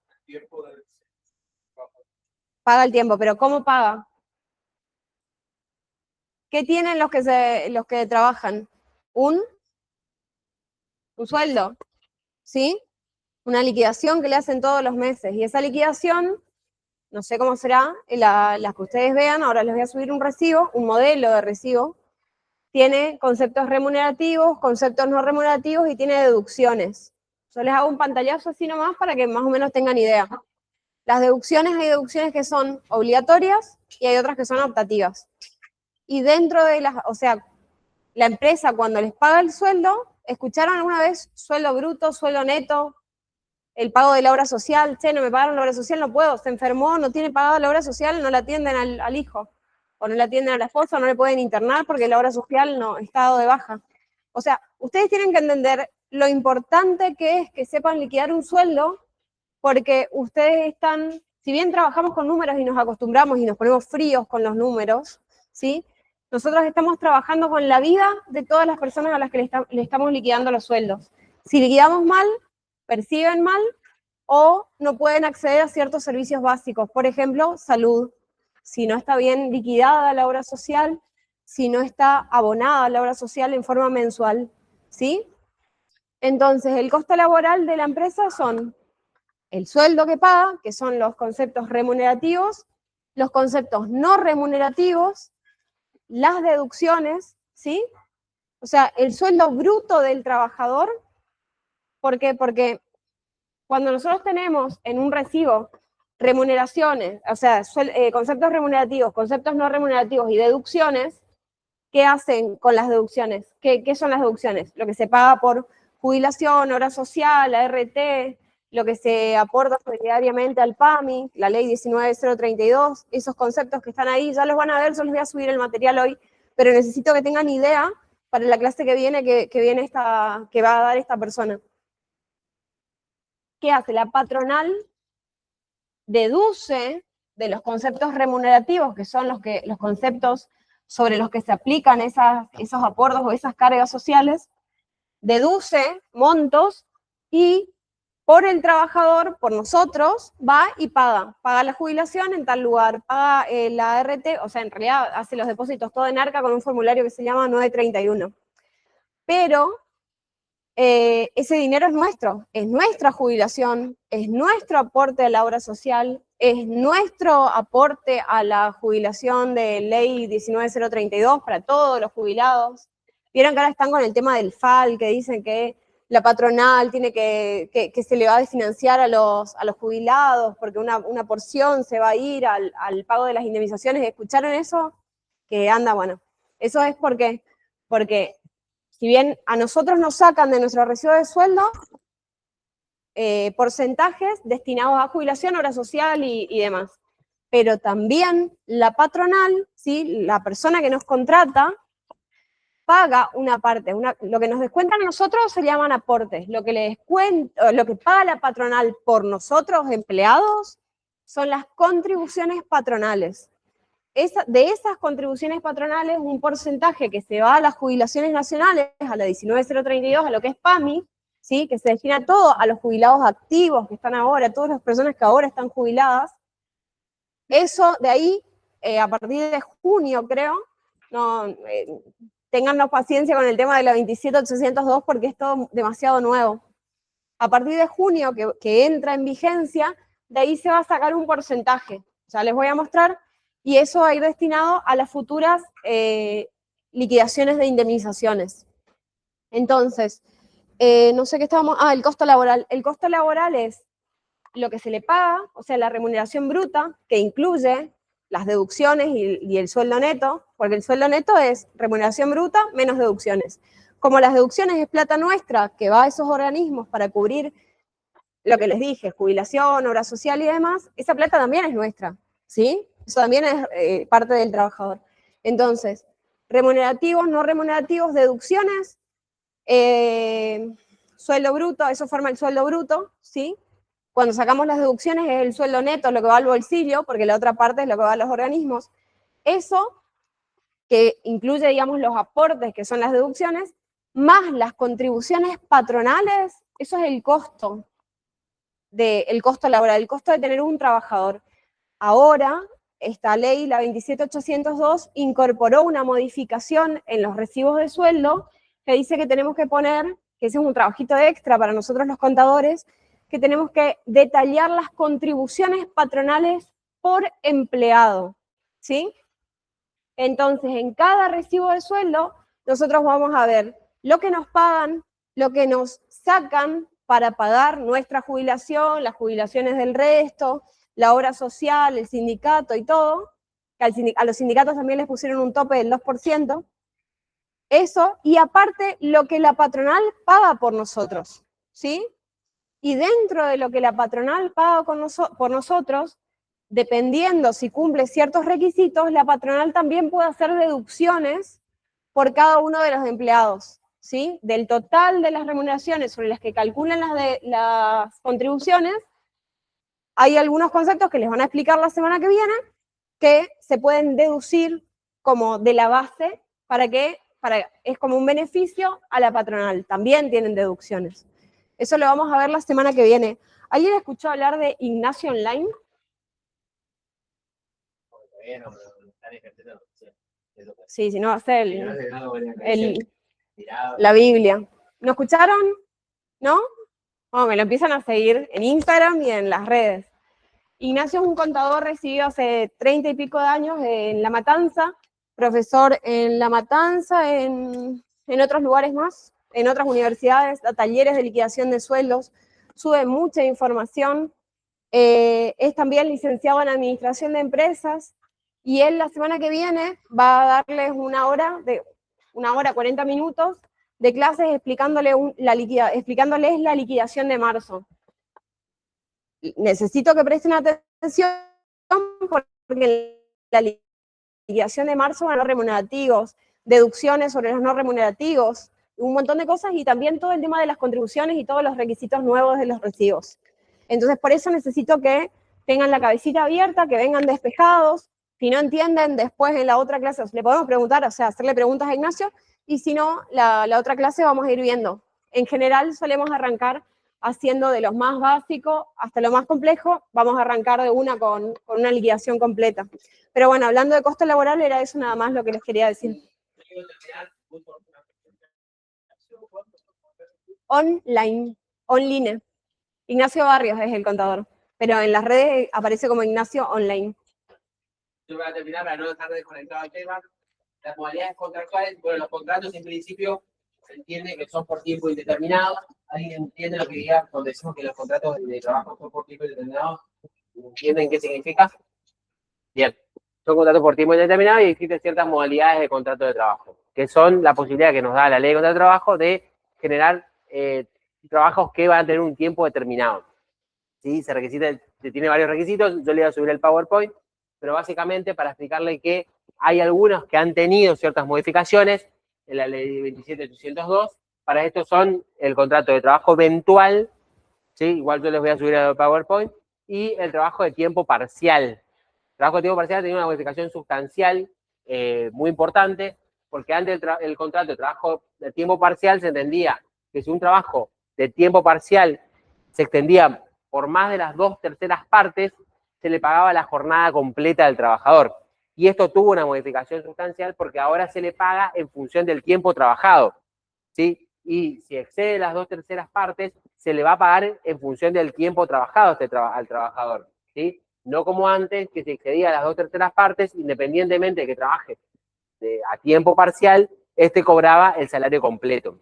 Paga el tiempo, pero ¿cómo paga? ¿Qué tienen los que trabajan? Un sueldo, ¿sí? Una liquidación que le hacen todos los meses. Y esa liquidación, no sé cómo será, las que ustedes vean, ahora les voy a subir un recibo, un modelo de recibo. Tiene conceptos remunerativos, conceptos no remunerativos y tiene deducciones. Yo les hago un pantallazo así nomás para que más o menos tengan idea. Las deducciones, hay deducciones que son obligatorias y hay otras que son optativas. Y dentro de la empresa cuando les paga el sueldo, ¿escucharon alguna vez sueldo bruto, sueldo neto, el pago de la obra social? Che, no me pagaron la obra social, no puedo, se enfermó, no tiene pagada la obra social, no la atienden al hijo, o no la atienden a la esposa, o no le pueden internar porque la obra social no está dado de baja. O sea, ustedes tienen que entender lo importante que es que sepan liquidar un sueldo, porque ustedes están, si bien trabajamos con números y nos acostumbramos y nos ponemos fríos con los números, ¿sí? Nosotros estamos trabajando con la vida de todas las personas a las que le estamos liquidando los sueldos. Si liquidamos mal, perciben mal o no pueden acceder a ciertos servicios básicos. Por ejemplo, salud. Si no está bien liquidada la obra social, si no está abonada la obra social en forma mensual, ¿sí? Entonces, el costo laboral de la empresa son el sueldo que paga, que son los conceptos remunerativos, los conceptos no remunerativos, las deducciones, ¿sí? O sea, el sueldo bruto del trabajador. ¿Por qué? Porque cuando nosotros tenemos en un recibo remuneraciones, o sea, conceptos remunerativos, conceptos no remunerativos y deducciones, ¿qué hacen con las deducciones? ¿Qué son las deducciones? Lo que se paga por jubilación, obra social, ART, lo que se aporta solidariamente al PAMI, la ley 19.032, esos conceptos que están ahí, ya los van a ver, yo les voy a subir el material hoy, pero necesito que tengan idea para la clase que viene, que va a dar esta persona. ¿Qué hace? La patronal deduce de los conceptos remunerativos, que son los conceptos sobre los que se aplican esos aportes o esas cargas sociales, deduce montos y por el trabajador, por nosotros, va y paga la jubilación en tal lugar, paga la ART, o sea, en realidad hace los depósitos todo en ARCA con un formulario que se llama 931. Pero ese dinero es nuestra jubilación, es nuestro aporte a la obra social, es nuestro aporte a la jubilación de ley 19.032 para todos los jubilados. Vieron que ahora están con el tema del FAL, que dicen que la patronal tiene que se le va a desfinanciar a los jubilados porque una porción se va a ir al pago de las indemnizaciones. ¿Escucharon eso? Que anda, bueno. Eso es porque si bien a nosotros nos sacan de nuestro recibo de sueldo porcentajes destinados a jubilación, obra social y demás, pero también la patronal, ¿sí? La persona que nos contrata, paga una parte, lo que nos descuentan a nosotros se llaman aportes, lo que paga la patronal por nosotros, empleados, son las contribuciones patronales. De esas contribuciones patronales, un porcentaje que se va a las jubilaciones nacionales, a la 19.032, a lo que es PAMI, ¿sí? Que se destina todo a los jubilados activos que están ahora, a todas las personas que ahora están jubiladas. Eso de ahí, a partir de junio, creo, téngannos paciencia con el tema de la 27.802 porque es todo demasiado nuevo. A partir de junio, que entra en vigencia, de ahí se va a sacar un porcentaje. Ya les voy a mostrar. Y eso va a ir destinado a las futuras liquidaciones de indemnizaciones. Entonces, no sé qué estábamos... el costo laboral. El costo laboral es lo que se le paga, o sea, la remuneración bruta, que incluye las deducciones y el sueldo neto, porque el sueldo neto es remuneración bruta menos deducciones. Como las deducciones es plata nuestra, que va a esos organismos para cubrir lo que les dije, jubilación, obra social y demás, esa plata también es nuestra, ¿sí? Eso también es parte del trabajador. Entonces, remunerativos, no remunerativos, deducciones, sueldo bruto, eso forma el sueldo bruto, ¿sí? Cuando sacamos las deducciones es el sueldo neto, lo que va al bolsillo, porque la otra parte es lo que va a los organismos. Eso, que incluye, digamos, los aportes, que son las deducciones, más las contribuciones patronales, eso es el costo laboral, el costo de tener un trabajador. Ahora, esta ley, la 27.802, incorporó una modificación en los recibos de sueldo que dice que tenemos que poner, que ese es un trabajito extra para nosotros los contadores, que tenemos que detallar las contribuciones patronales por empleado, ¿sí? Entonces, en cada recibo de sueldo, nosotros vamos a ver lo que nos pagan, lo que nos sacan para pagar nuestra jubilación, las jubilaciones del resto, la obra social, el sindicato y todo. A los sindicatos también les pusieron un tope del 2%. Eso, y aparte, lo que la patronal paga por nosotros, ¿sí? Y dentro de lo que la patronal paga por nosotros, dependiendo si cumple ciertos requisitos, la patronal también puede hacer deducciones por cada uno de los empleados, ¿sí? Del total de las remuneraciones sobre las que calculan las contribuciones, hay algunos conceptos que les van a explicar la semana que viene, que se pueden deducir como de la base, es como un beneficio a la patronal, también tienen deducciones. Eso lo vamos a ver la semana que viene. ¿Alguien escuchó hablar de Ignacio Online? Sí, si no va a ser la Biblia. ¿No escucharon? ¿No? Oh, me lo empiezan a seguir en Instagram y en las redes. Ignacio es un contador recibido hace 30 y pico de años en La Matanza, profesor en La Matanza, en otros lugares más, en otras universidades, a talleres de liquidación de sueldos, sube mucha información, es también licenciado en Administración de Empresas, y él la semana que viene va a darles una hora, 40 minutos, de clases explicándoles la liquidación de marzo. necesito que presten atención porque en la liquidación de marzo van a los remunerativos, deducciones sobre los no remunerativos, un montón de cosas, y también todo el tema de las contribuciones y todos los requisitos nuevos de los recibos. Entonces, por eso necesito que tengan la cabecita abierta, que vengan despejados. Si no entienden, después en la otra clase le podemos preguntar, o sea, hacerle preguntas a Ignacio, y si no, la otra clase vamos a ir viendo. En general, solemos arrancar haciendo de los más básicos hasta lo más complejo, vamos a arrancar de una con una liquidación completa. Pero bueno, hablando de costo laboral, era eso nada más lo que les quería decir. Online. Ignacio Barrios es el contador, pero en las redes aparece como Ignacio Online. Yo voy a terminar para no dejar desconectado el tema. Las modalidades contractuales, bueno, los contratos en principio se entiende que son por tiempo indeterminado. ¿Alguien entiende lo que diga cuando decimos que los contratos de trabajo son por tiempo indeterminado? ¿Entienden qué significa? Bien, son contratos por tiempo indeterminado y existen ciertas modalidades de contrato de trabajo, que son la posibilidad que nos da la ley de contrato de trabajo de generar trabajos que van a tener un tiempo determinado. ¿Sí? Se tiene varios requisitos, yo le voy a subir el PowerPoint, pero básicamente para explicarle que hay algunos que han tenido ciertas modificaciones en la ley 27.802. Para esto son el contrato de trabajo eventual, ¿sí? Igual yo les voy a subir el PowerPoint, y el trabajo de tiempo parcial. El trabajo de tiempo parcial tenía una modificación sustancial muy importante, porque antes el contrato de trabajo de tiempo parcial se entendía que si un trabajo de tiempo parcial se extendía por más de las 2/3 partes, se le pagaba la jornada completa del trabajador. Y esto tuvo una modificación sustancial porque ahora se le paga en función del tiempo trabajado, ¿sí? Y si excede las 2/3 partes, se le va a pagar en función del tiempo trabajado al trabajador, ¿sí? No como antes, que se excedía las 2/3 partes, independientemente de que trabaje a tiempo parcial, cobraba el salario completo,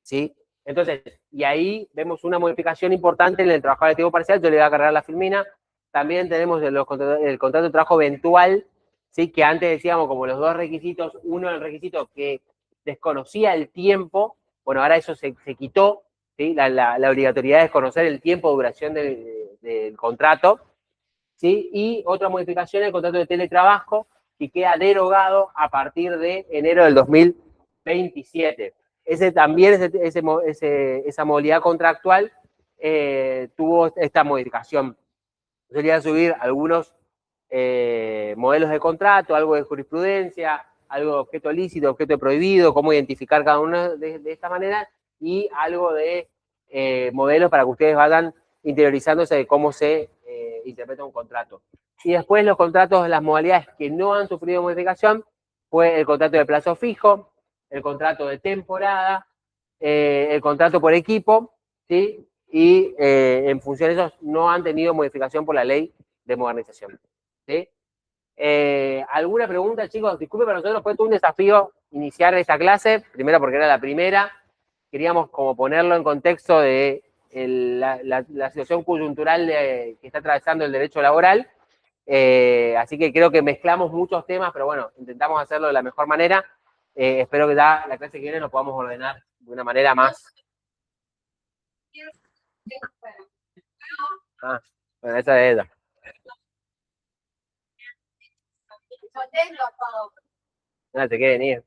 ¿sí? Entonces, y ahí vemos una modificación importante en el trabajador de tiempo parcial. Yo le voy a cargar la filmina. También tenemos el contrato de trabajo eventual, ¿sí? Que antes decíamos como los dos requisitos. Uno, el requisito que desconocía el tiempo. Bueno, ahora eso se quitó, ¿sí? La obligatoriedad de conocer el tiempo de duración del contrato, ¿sí? Y otra modificación, el contrato de teletrabajo, que queda derogado a partir de enero del 2027. Esa modalidad contractual tuvo esta modificación. Yo quería subir algunos modelos de contrato, algo de jurisprudencia, algo de objeto lícito, objeto prohibido, cómo identificar cada uno de esta manera, y algo de modelos para que ustedes vayan interiorizándose de cómo se interpreta un contrato. Y después los contratos, las modalidades que no han sufrido modificación, fue el contrato de plazo fijo, el contrato de temporada, el contrato por equipo, ¿sí? Y en función de esos no han tenido modificación por la ley de modernización, ¿sí? ¿Alguna pregunta, chicos? Disculpe, para nosotros fue todo un desafío iniciar esta clase, primero porque era la primera, queríamos como ponerlo en contexto de la situación coyuntural que está atravesando el derecho laboral, así que creo que mezclamos muchos temas, pero bueno, intentamos hacerlo de la mejor manera. Espero que ya la clase que viene lo podamos ordenar de una manera más. Bueno, esa es ella. No, te quiere venir.